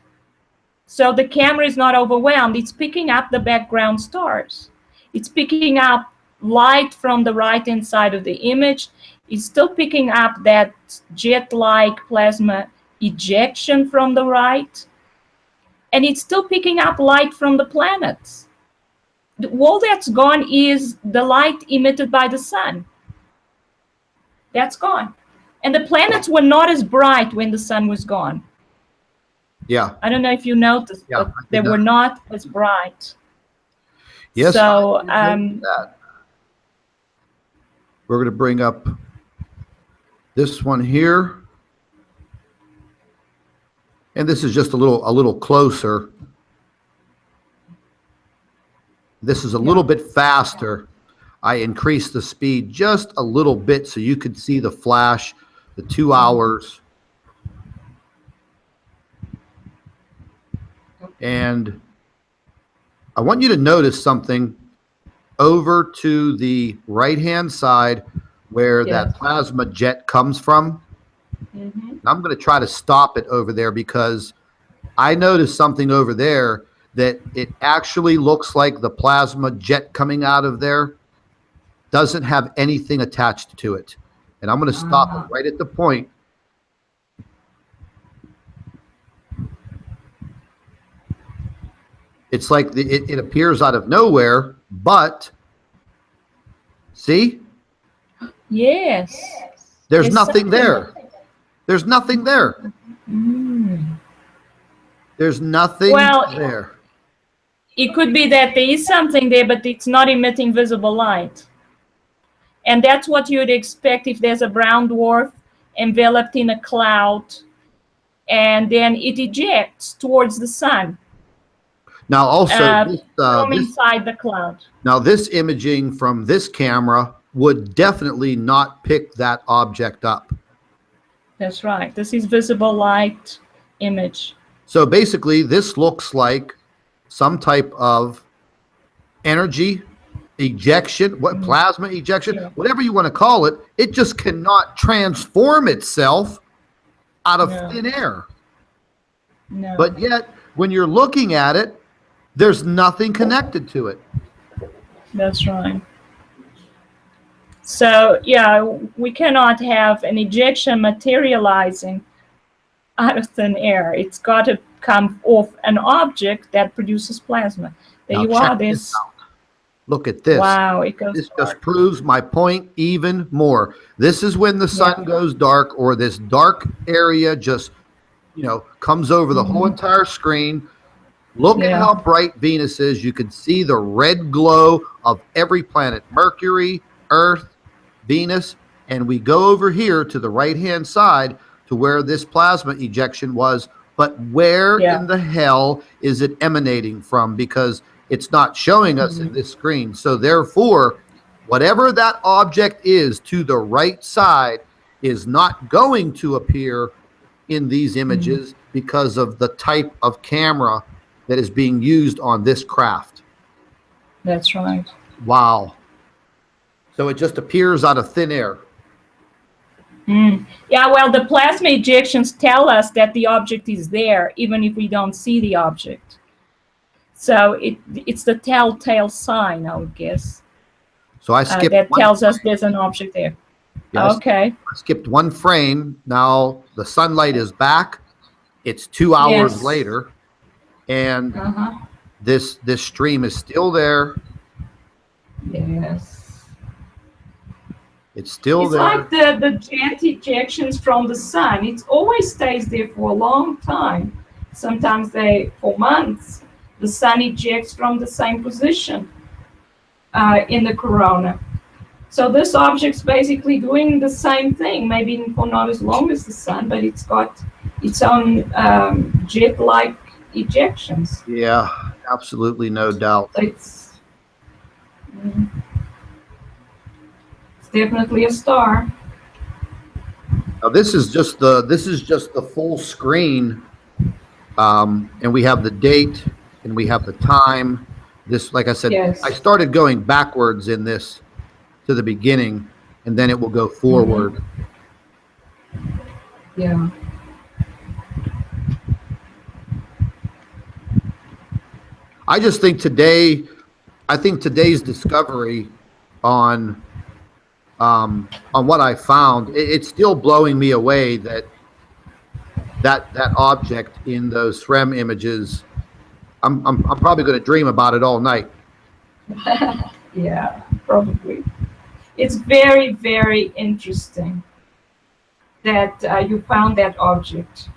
So the camera is not overwhelmed. It's picking up the background stars. It's picking up light from the right-hand side of the image. It's still picking up that jet-like plasma ejection from the right. And it's still picking up light from the planets. All that's gone is the light emitted by the sun. That's gone. And the planets were not as bright when the sun was gone. Yeah. I don't know if you noticed, but they were not as bright. Yes. So we're going to bring up this one here. And this is just a little closer. This is a little bit faster. I increased the speed just a little bit so you could see the flash, the 2 hours. And I want you to notice something over to the right-hand side where that plasma jet comes from. I'm going to try to stop it over there because I noticed something over there that it actually looks like the plasma jet coming out of there doesn't have anything attached to it. And I'm going to stop it right at the point. It's like it appears out of nowhere, but see? Yes. There's nothing there. There's nothing there. There's nothing there. It could be that there is something there, but it's not emitting visible light. And that's what you'd expect if there's a brown dwarf enveloped in a cloud, and then it ejects towards the sun. Now, also, from inside the cloud. Now, this imaging from this camera would definitely not pick that object up. That's right. This is visible light image. So basically, this looks like some type of energy ejection, plasma ejection, whatever you want to call it. It just cannot transform itself out of thin air. No. But yet, when you're looking at it, there's nothing connected to it. That's right. So, yeah, we cannot have an ejection materializing out of thin air. It's got to come off an object that produces plasma. There now you are. This out. Look at this. Wow, it goes This dark. just proves my point even more. This is when the sun goes dark, or this dark area just, comes over the whole entire screen. Look at how bright Venus is. You can see the red glow of every planet, Mercury, Earth, Venus, and we go over here to the right-hand side to where this plasma ejection was, but where in the hell is it emanating from? Because it's not showing us in this screen. So therefore, whatever that object is to the right side is not going to appear in these images because of the type of camera that is being used on this craft. That's right. Wow. So it just appears out of thin air. Yeah, well, the plasma ejections tell us that the object is there, even if we don't see the object. So it's the telltale sign, I would guess. So I skipped that tells us there's an object there. Yes. Okay. I skipped one frame. Now the sunlight is back. It's 2 hours later, and this stream is still there. Yes. It's still there. It's like the jet ejections from the sun. It always stays there for a long time. Sometimes for months, the sun ejects from the same position in the corona. So this object's basically doing the same thing, maybe for not as long as the sun, but it's got its own jet-like ejections. Yeah, absolutely, no doubt. It's definitely a star. Now this is just the full screen, and we have the date and we have the time. This, like I said, I started going backwards in this to the beginning, and then it will go forward. Yeah. I just think today's discovery on what I found, it's still blowing me away that object in those SREM images. I'm probably going to dream about it all night. Yeah, probably. It's very, very interesting that you found that object.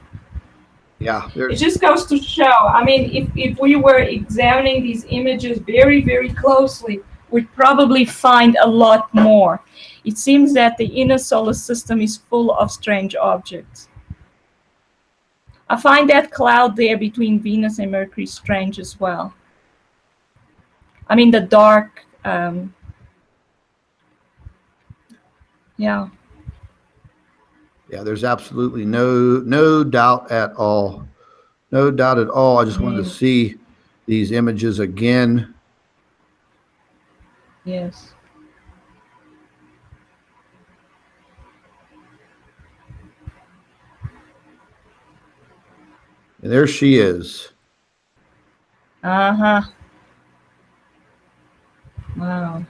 Yeah. It just goes to show, I mean, if we were examining these images very, very closely, we'd probably find a lot more. It seems that the inner solar system is full of strange objects. I find that cloud there between Venus and Mercury strange as well. I mean, the dark, yeah. Yeah, there's absolutely no doubt at all. No doubt at all. I just wanted to see these images again. Yes. And there she is. Uh-huh. Wow.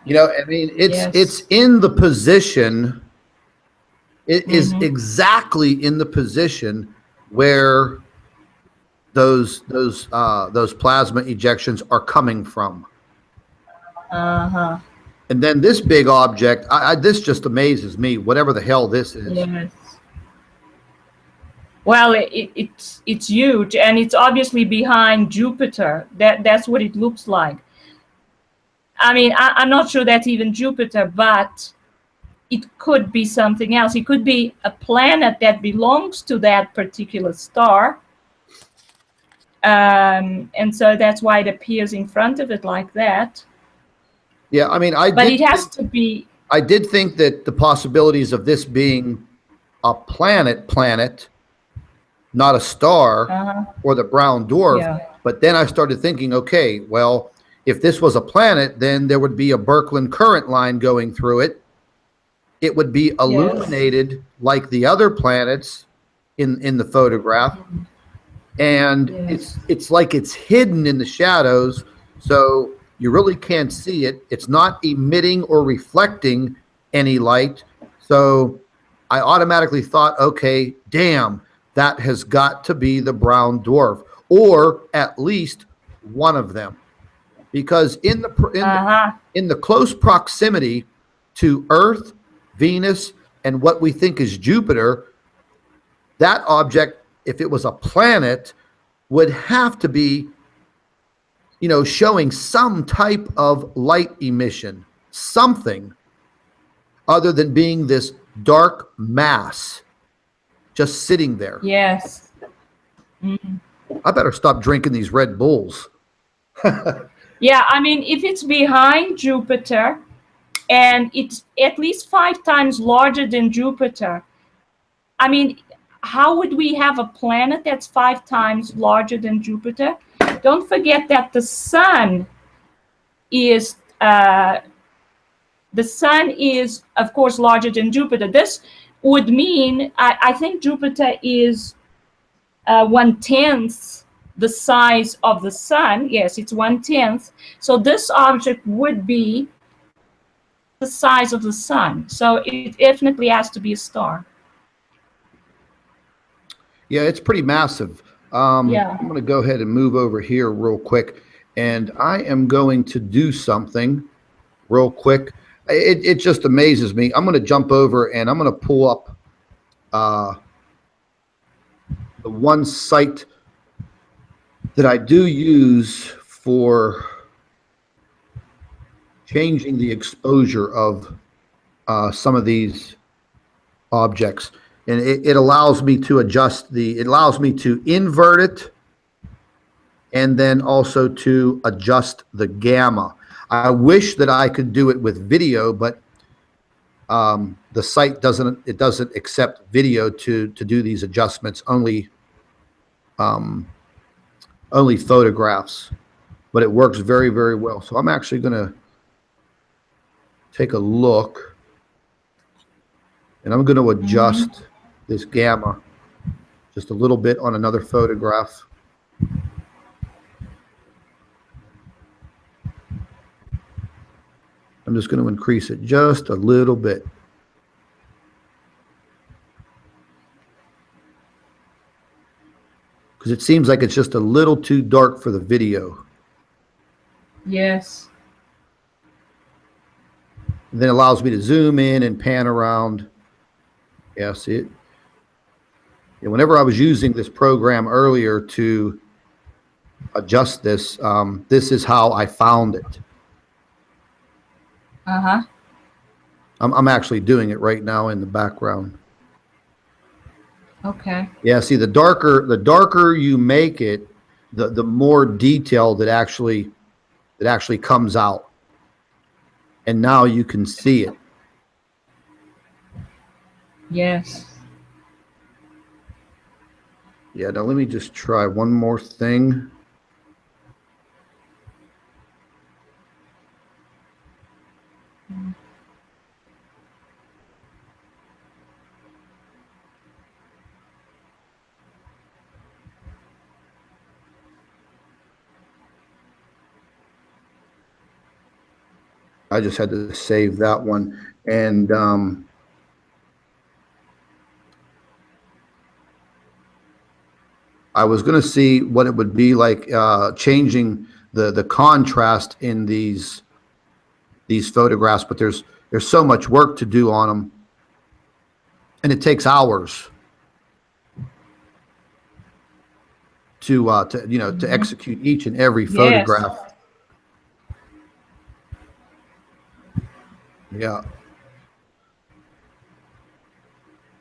You know, I mean, it's in the position. It is exactly in the position where those plasma ejections are coming from. Uh-huh. And then this big object, this just amazes me. Whatever the hell this is. Yes. Well, it's huge, and it's obviously behind Jupiter. That's what it looks like. I mean, I'm not sure that's even Jupiter, but it could be something else. It could be a planet that belongs to that particular star. And so that's why it appears in front of it like that. Yeah, I mean, but it has to be. I did think that the possibilities of this being a planet, not a star, or the brown dwarf. Yeah. But then I started thinking, okay, well, if this was a planet, then there would be a Birkeland current line going through it. It would be illuminated like the other planets in the photograph. And it's like it's hidden in the shadows, so you really can't see it. It's not emitting or reflecting any light. So I automatically thought, okay, damn, that has got to be the brown dwarf, or at least one of them. Because in the close proximity to Earth, Venus, and what we think is Jupiter, that object, if it was a planet, would have to be, you know, showing some type of light emission, something other than being this dark mass just sitting there. Yes. Mm-hmm. I better stop drinking these Red Bulls. Yeah, I mean, if it's behind Jupiter and it's at least 5 times larger than Jupiter, I mean, how would we have a planet that's 5 times larger than Jupiter? Don't forget that the sun is, of course, larger than Jupiter. This would mean, I think Jupiter is 1/10 the size of the sun. Yes, it's 1/10. So this object would be the size of the sun. So it definitely has to be a star. Yeah, it's pretty massive. Yeah. I'm going to go ahead and move over here real quick, and I am going to do something real quick. It just amazes me. I'm going to jump over and I'm going to pull up the one site that I do use for changing the exposure of some of these objects. And it allows me to adjust it allows me to invert it and then also to adjust the gamma. I wish that I could do it with video, but the site doesn't accept video to do these adjustments, only photographs, but it works very, very well. So I'm actually going to take a look and I'm going to adjust this gamma just a little bit on another photograph. I'm just going to increase it just a little bit. Because it seems like it's just a little too dark for the video. Yes. And then it allows me to zoom in and pan around. Yeah, see it? Yeah, whenever I was using this program earlier to adjust this, this is how I found it. Uh-huh. I'm actually doing it right now in the background. Okay. Yeah, see, the darker you make it, the more detail that actually comes out. And now you can see it. Yes. Yeah, now let me just try one more thing. I just had to save that one. And I was going to see what it would be like changing the contrast in these photographs, but there's so much work to do on them, and it takes hours to execute each and every photograph. Yes. Yeah.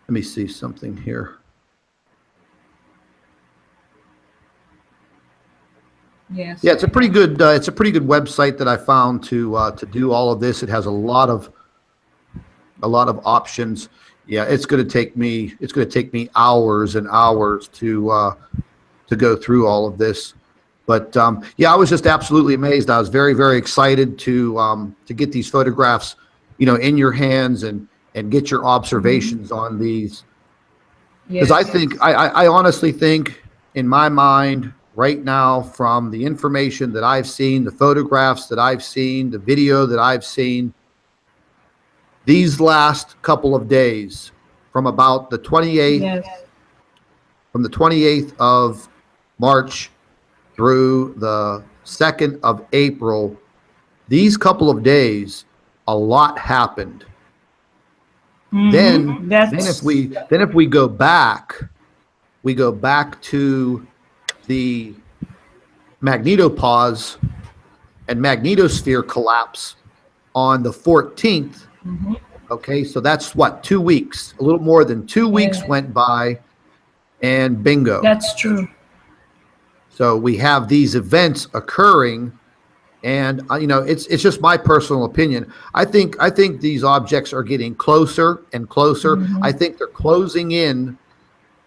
Let me see something here. Yes. Yeah, it's a pretty good website that I found to do all of this. It has a lot of options. Yeah, it's going to take me hours and hours to go through all of this. But yeah, I was just absolutely amazed. I was very, very excited to get these photographs, in your hands and get your observations on these. Because Yes. I honestly think, in my mind right now, from the information that I've seen, the photographs that I've seen, the video that I've seen, these last couple of days, from about the 28th, Yes. from the 28th of March through the 2nd of April, these couple of days, a lot happened. Then if we go back to the magnetopause and magnetosphere collapse on the 14th. Okay, so that's what, 2 weeks, a little more than 2 weeks went by, and bingo. That's true. So we have these events occurring, and you know, it's just my personal opinion. I think these objects are getting closer and closer. I think they're closing in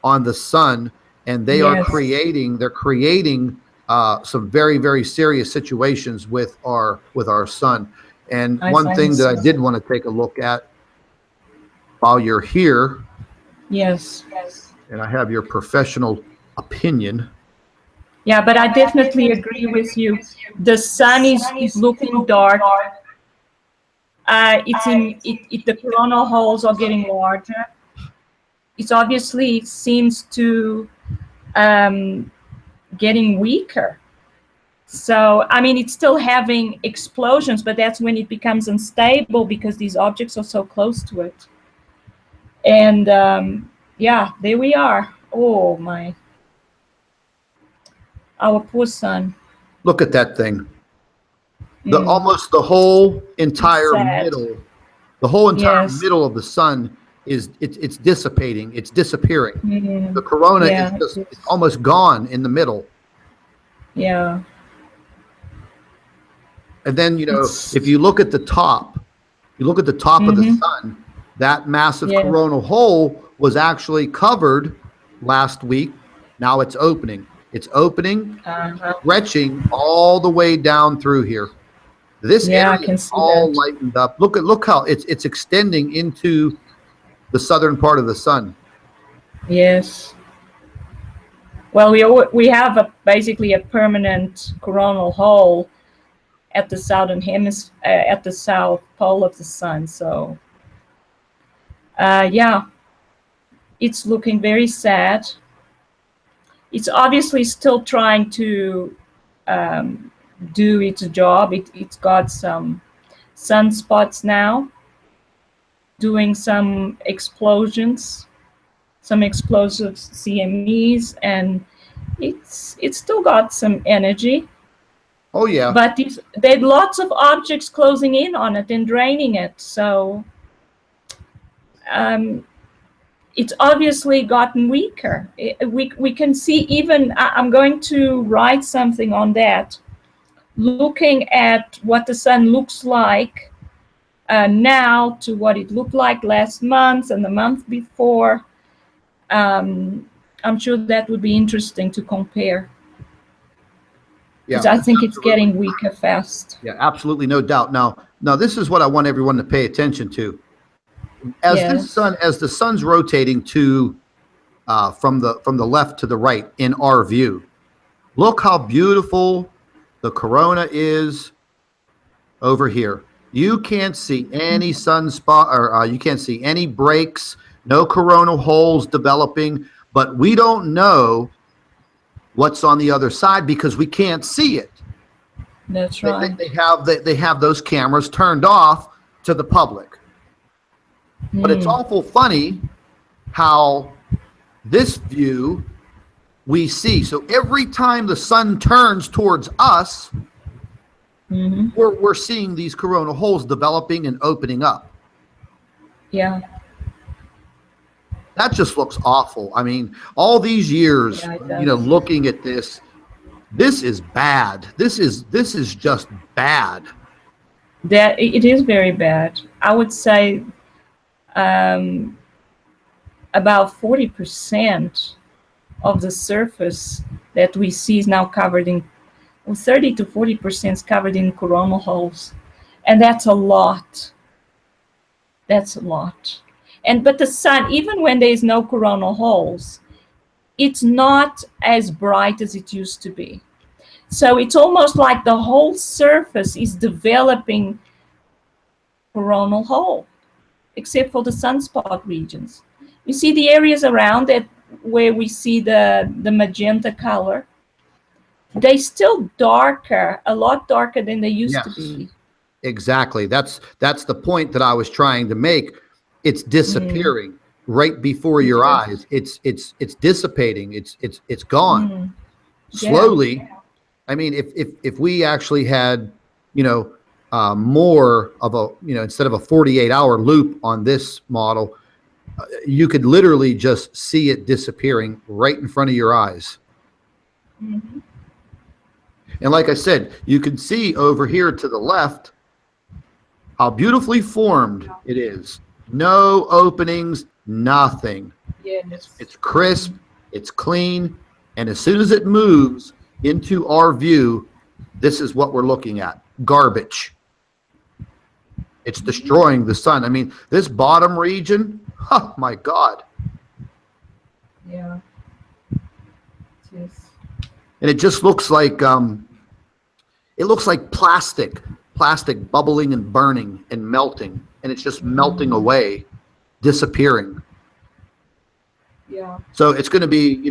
on the sun, and they are creating. They're creating some very, very serious situations with our sun. And one thing that I did want to take a look at while you're here. Yes. And I have your professional opinion. Yeah, but I definitely agree with you. The sun is looking dark. The coronal holes are getting larger. It obviously seems to getting weaker. So, I mean, it's still having explosions, but that's when it becomes unstable because these objects are so close to it. And yeah, there we are. Oh my. Our poor sun. Look at that thing. Almost the whole entire middle, middle of the sun it's dissipating. It's disappearing. The corona is just almost gone in the middle. Yeah. And then, you know, if you look at the top, of the sun, that massive coronal hole was actually covered last week. Now it's opening. It's opening, stretching all the way down through here. This area is all lightened up. Look how it's extending into the southern part of the sun. Yes. Well, we have basically a permanent coronal hole at the southern hemisphere, at the south pole of the sun. So, yeah, it's looking very sad. It's obviously still trying to do its job. It's got some sunspots now, doing some explosions, some explosive CMEs, and it's still got some energy. Oh yeah. But there are lots of objects closing in on it and draining it. So it's obviously gotten weaker. We can see even, I'm going to write something on that, looking at what the sun looks like now to what it looked like last month and the month before. I'm sure that would be interesting to compare. Because I think it's getting weaker fast. Yeah, absolutely, no doubt. Now this is what I want everyone to pay attention to. As the sun's rotating to from the left to the right in our view, look how beautiful the corona is over here. You can't see any sunspot, or you can't see any breaks, no coronal holes developing, but we don't know what's on the other side because we can't see it. That's right. They have those cameras turned off to the public. But it's awful funny how this view we see. So every time the sun turns towards us, we're seeing these coronal holes developing and opening up. Yeah. That just looks awful. I mean, all these years, you know, looking at this is bad. This is just bad. That it is very bad. I would say about 40% of the surface that we see is now covered in, 30 to 40% is covered in coronal holes, and that's a lot. That's a lot. But the sun, even when there is no coronal holes, it's not as bright as it used to be. So it's almost like the whole surface is developing coronal hole, except for the sunspot regions. You see the areas around it where we see the magenta color, they're still darker, a lot darker than they used to be. Exactly. That's the point that I was trying to make. It's disappearing right before your eyes. It's dissipating. It's gone. slowly. Yeah. I mean, if we actually had, more of a, instead of a 48-hour loop on this model, you could literally just see it disappearing right in front of your eyes. Mm-hmm. And like I said, you can see over here to the left how beautifully formed it is. No openings, nothing. Yes. It's crisp, it's clean, and as soon as it moves into our view, this is what we're looking at. Garbage. It's destroying the sun. I mean, this bottom region, oh my God. Yeah. Yes. And it just looks like plastic bubbling and burning and melting, and it's just melting away, disappearing. Yeah. So it's going to be,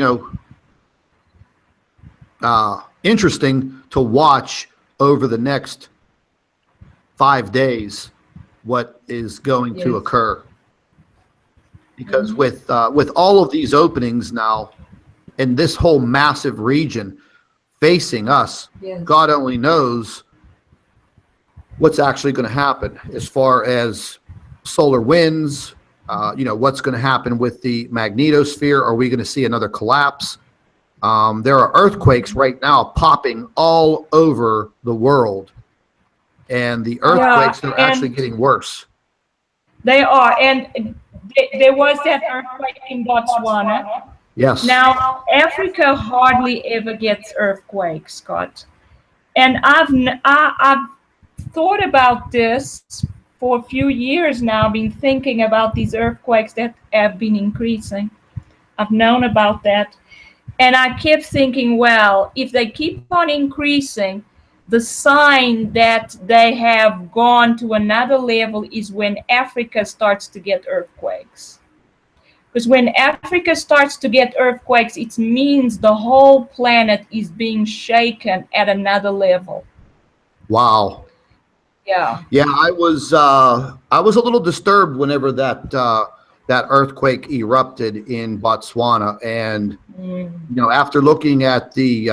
interesting to watch over the next 5 days what is going to occur. Because with all of these openings now and this whole massive region facing us, God only knows what's actually going to happen as far as solar winds, what's going to happen with the magnetosphere. Are we going to see another collapse? There are earthquakes right now popping all over the world, and the earthquakes are actually getting worse. They are, and there was that earthquake in Botswana. Yes. Now, Africa hardly ever gets earthquakes, Scott. And I've thought about this for a few years now, been thinking about these earthquakes that have been increasing. I've known about that. And I kept thinking, well, if they keep on increasing, the sign that they have gone to another level is when Africa starts to get earthquakes. Because when Africa starts to get earthquakes, it means the whole planet is being shaken at another level. Wow. Yeah. Yeah, I was a little disturbed whenever that earthquake erupted in Botswana, and after looking at the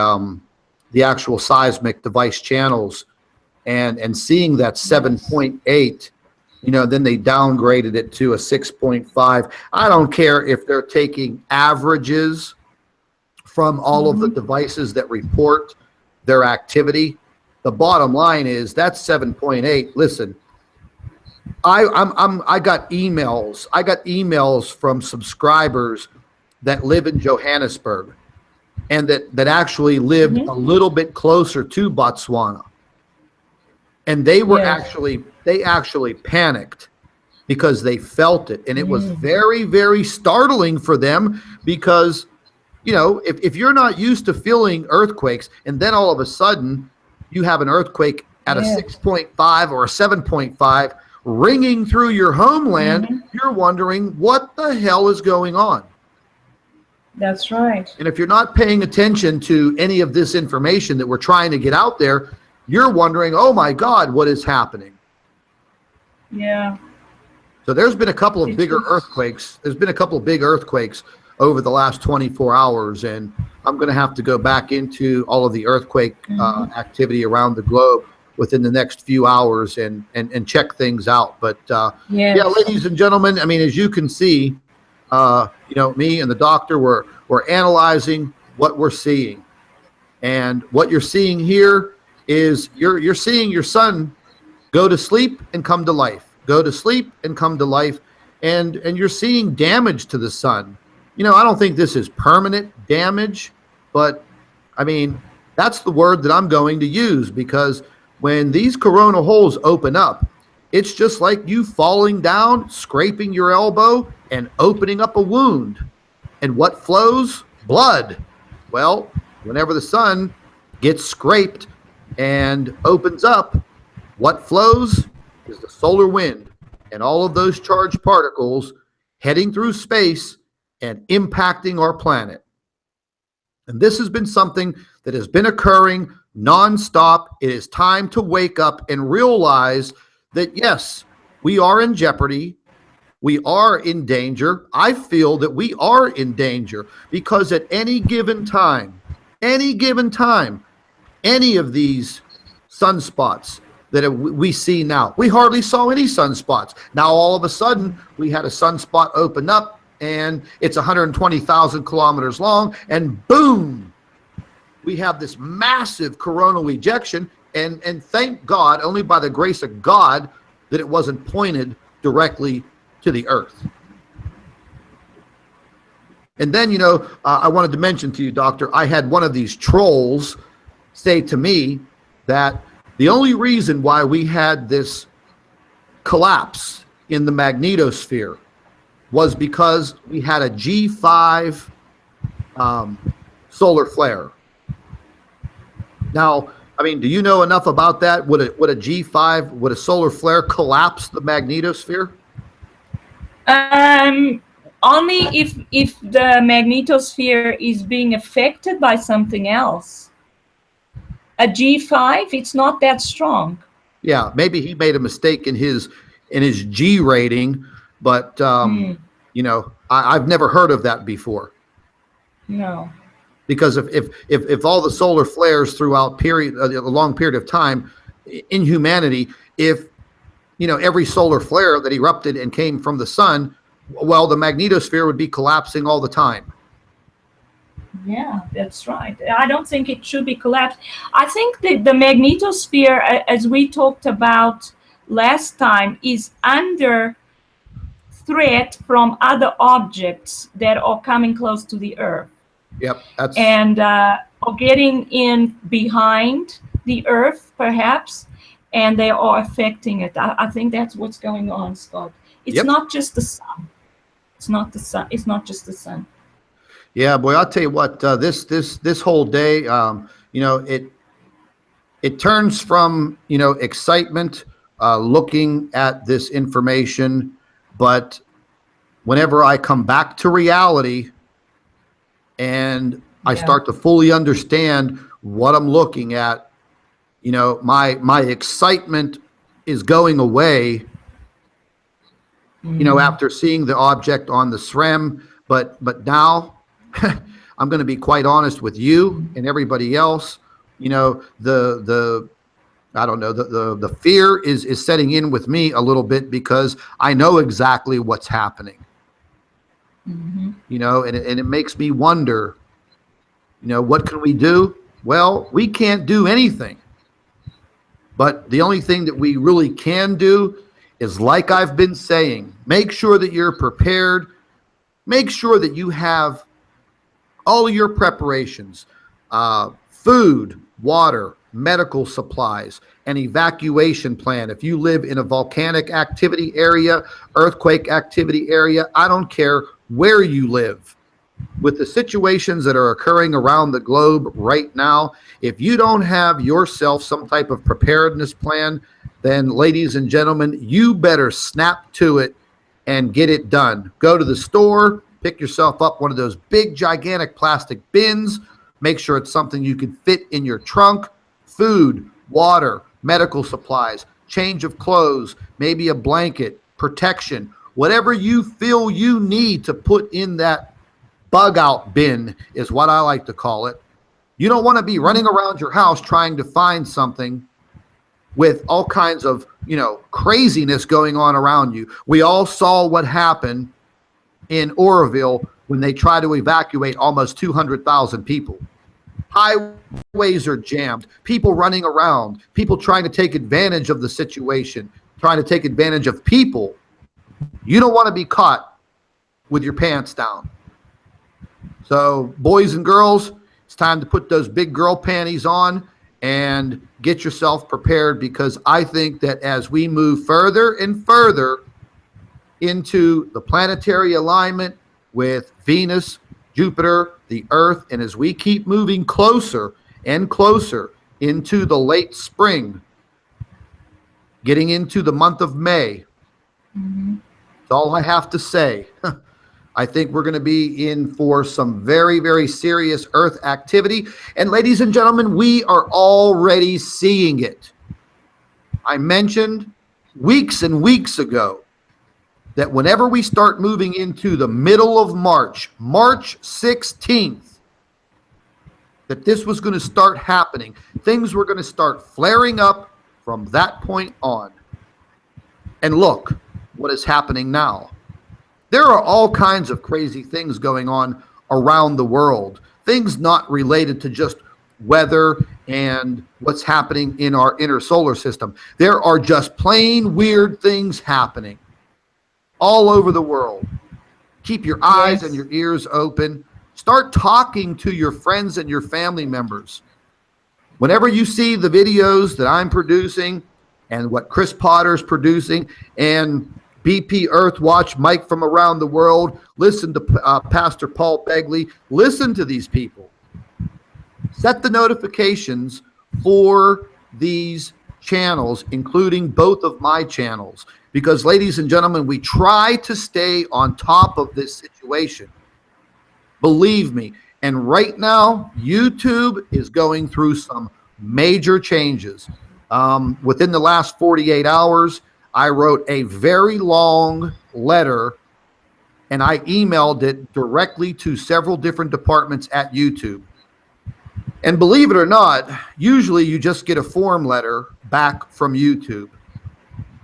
actual seismic device channels and seeing that 7.8, then they downgraded it to a 6.5. I don't care if they're taking averages from all of the devices that report their activity. The bottom line is that's 7.8. Listen, I got emails. I got emails from subscribers that live in Johannesburg and that actually lived a little bit closer to Botswana. And they were they actually panicked because they felt it. And it was very, very startling for them because, if you're not used to feeling earthquakes and then all of a sudden you have an earthquake at a 6.5 or a 7.5 ringing through your homeland, you're wondering what the hell is going on. That's right. And if you're not paying attention to any of this information that we're trying to get out there, you're wondering, oh my God, what is happening? Yeah. So there's been a couple of bigger earthquakes. There's been a couple of big earthquakes over the last 24 hours, and I'm going to have to go back into all of the earthquake activity around the globe within the next few hours and check things out. But yeah, ladies and gentlemen, I mean, as you can see, me and the doctor, we're analyzing what we're seeing, and what you're seeing here is you're seeing your sun go to sleep and come to life, go to sleep and come to life, and you're seeing damage to the sun. I don't think this is permanent damage, but I mean, that's the word that I'm going to use, because when these coronal holes open up, it's just like you falling down, scraping your elbow, and opening up a wound. And what flows? Blood. Well, whenever the sun gets scraped and opens up, what flows is the solar wind and all of those charged particles heading through space and impacting our planet. And this has been something that has been occurring nonstop. It is time to wake up and realize that, yes, we are in jeopardy. We are in danger. I feel that we are in danger because at any given time, any given time, any of these sunspots that we see now. We hardly saw any sunspots. Now all of a sudden we had a sunspot open up and it's 120,000 kilometers long, and boom, we have this massive coronal ejection, and thank God, only by the grace of God, that it wasn't pointed directly to the Earth. And then, you know, I wanted to mention to you, Doctor, I had one of these trolls say to me that the only reason why we had this collapse in the magnetosphere was because we had a G5 solar flare. Now, I mean, do you know enough about that? Would a G5, would a solar flare collapse the magnetosphere? Only if the magnetosphere is being affected by something else. A G5, it's not that strong. Yeah, maybe he made a mistake in his G rating, but you know, I've never heard of that before. No. Because if all the solar flares throughout a long period of time in humanity, if you know every solar flare that erupted and came from the sun, well, the magnetosphere would be collapsing all the time. Yeah, that's right. I don't think it should be collapsed. I think that the magnetosphere, as we talked about last time, is under threat from other objects that are coming close to the Earth. Yep. And are getting in behind the Earth, perhaps, and they are affecting it. I think that's what's going on, Scott. It's not just the sun. It's not the sun. It's not just the sun. Yeah, boy, I'll tell you what. This whole day, you know, it turns from, you know, excitement looking at this information, but whenever I come back to reality and I start to fully understand what I'm looking at, you know, my excitement is going away, you know, after seeing the object on the SREM. But now I'm going to be quite honest with you and everybody else. You know, I don't know, the fear is setting in with me a little bit because I know exactly what's happening. You know, and it makes me wonder, you know, what can we do? Well, we can't do anything. But the only thing that we really can do is, like I've been saying, make sure that you're prepared. Make sure that you have all of your preparations, food, water, medical supplies, an evacuation plan. If you live in a volcanic activity area, earthquake activity area, I don't care where you live. With the situations that are occurring around the globe right now, if you don't have yourself some type of preparedness plan, then ladies and gentlemen, you better snap to it and get it done. Go to the store, pick yourself up one of those big gigantic plastic bins, make sure it's something you can fit in your trunk, food, water, medical supplies, change of clothes, maybe a blanket, protection, whatever you feel you need to put in that bug out bin is what I like to call it. You don't want to be running around your house trying to find something with all kinds of, you know, craziness going on around you. We all saw what happened in Oroville when they tried to evacuate almost 200,000 people. Highways are jammed, people running around, people trying to take advantage of the situation, trying to take advantage of people. You don't want to be caught with your pants down. So boys and girls, it's time to put those big girl panties on and get yourself prepared, because I think that as we move further and further into the planetary alignment with Venus, Jupiter, the Earth, and as we keep moving closer and closer into the late spring, getting into the month of May, that's all I have to say. I think we're going to be in for some very, very serious Earth activity. And ladies and gentlemen, we are already seeing it. I mentioned weeks and weeks ago that whenever we start moving into the middle of March, March 16th, that this was going to start happening. Things were going to start flaring up from that point on. And look what is happening now. There are all kinds of crazy things going on around the world, things not related to just weather and what's happening in our inner solar system. There are just plain weird things happening all over the world. Keep your eyes and your ears open. Start talking to your friends and your family members. Whenever you see the videos that I'm producing and what Chris Potter's producing and BP Earthwatch, Mike from around the world, listen to Pastor Paul Begley, listen to these people. Set the notifications for these channels, including both of my channels, because, ladies and gentlemen, we try to stay on top of this situation. Believe me. And right now, YouTube is going through some major changes. Within the last 48 hours, I wrote a very long letter and I emailed it directly to several different departments at YouTube. And believe it or not, usually you just get a form letter back from YouTube.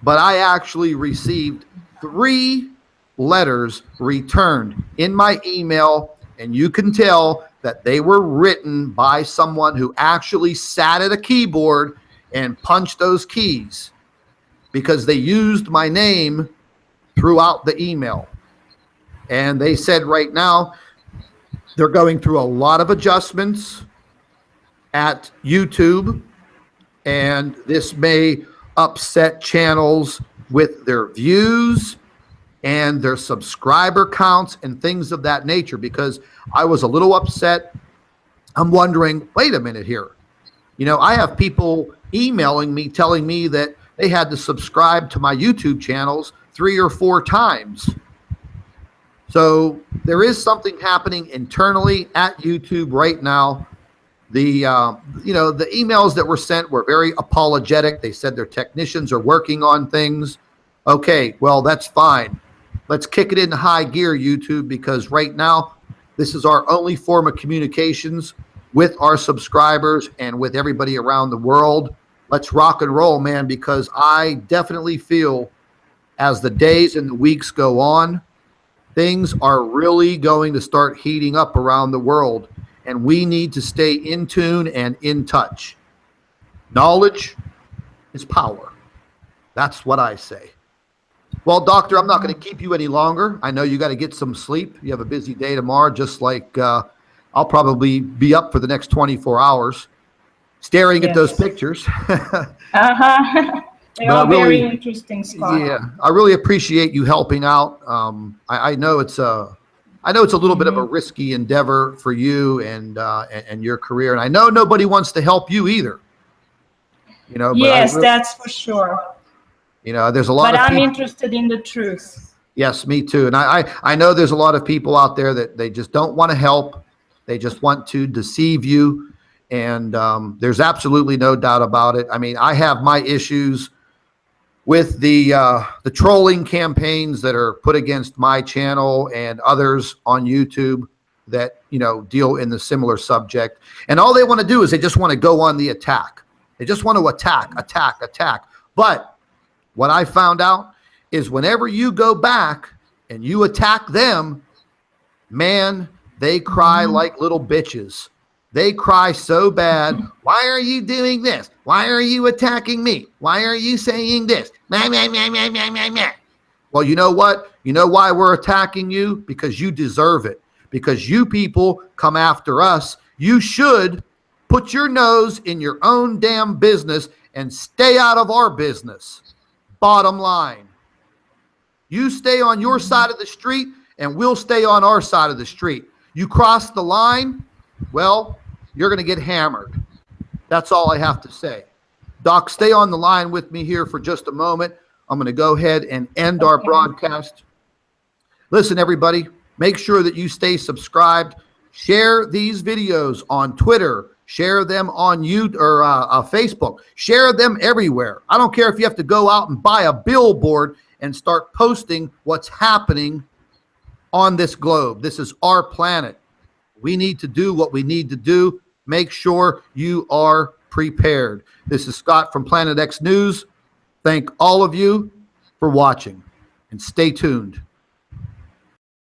But I actually received 3 letters returned in my email, and you can tell that they were written by someone who actually sat at a keyboard and punched those keys, because they used my name throughout the email. And they said right now they're going through a lot of adjustments at YouTube, and this may upset channels with their views and their subscriber counts and things of that nature, because I was a little upset. I'm wondering, wait a minute here. You know, I have people emailing me telling me that they had to subscribe to my YouTube channels 3 or 4 times. So there is something happening internally at YouTube right now. The the emails that were sent were very apologetic. They said their technicians are working on things. Okay, well, that's fine. Let's kick it into high gear, YouTube, because right now this is our only form of communications with our subscribers and with everybody around the world. Let's rock and roll, man, because I definitely feel as the days and the weeks go on, things are really going to start heating up around the world, and we need to stay in tune and in touch. Knowledge is power. That's what I say. Well, Doctor, I'm not going to keep you any longer. I know you got to get some sleep. You have a busy day tomorrow, just like I'll probably be up for the next 24 hours staring at those pictures. They are very interesting, Scott. Yeah, I really appreciate you helping out. I know it's a little bit of a risky endeavor for you and your career, and I know nobody wants to help you either. You know. Yes, that's for sure. You know, there's a lot but of people. I'm interested in the truth. Yes, me too. And I know there's a lot of people out there that they just don't want to help. They just want to deceive you. And there's absolutely no doubt about it. I mean, I have my issues with the trolling campaigns that are put against my channel and others on YouTube that, you know, deal in the similar subject. And all they want to do is they just want to go on the attack. They just want to attack. But what I found out is whenever you go back and you attack them, man, they cry like little bitches. They cry so bad. Why are you doing this? Why are you attacking me? Why are you saying this? Well, you know what? You know why we're attacking you? Because you deserve it. Because you people come after us. You should put your nose in your own damn business and stay out of our business. Bottom line. You stay on your side of the street and we'll stay on our side of the street. You cross the line, well, you're going to get hammered. That's all I have to say. Doc, stay on the line with me here for just a moment. I'm going to go ahead and end our broadcast. Listen, everybody, make sure that you stay subscribed. Share these videos on Twitter. Share them on YouTube or Facebook. Share them everywhere. I don't care if you have to go out and buy a billboard and start posting what's happening on this globe. This is our planet. We need to do what we need to do make sure you are prepared. This is Scott from Planet X News. Thank all of you for watching, and stay tuned.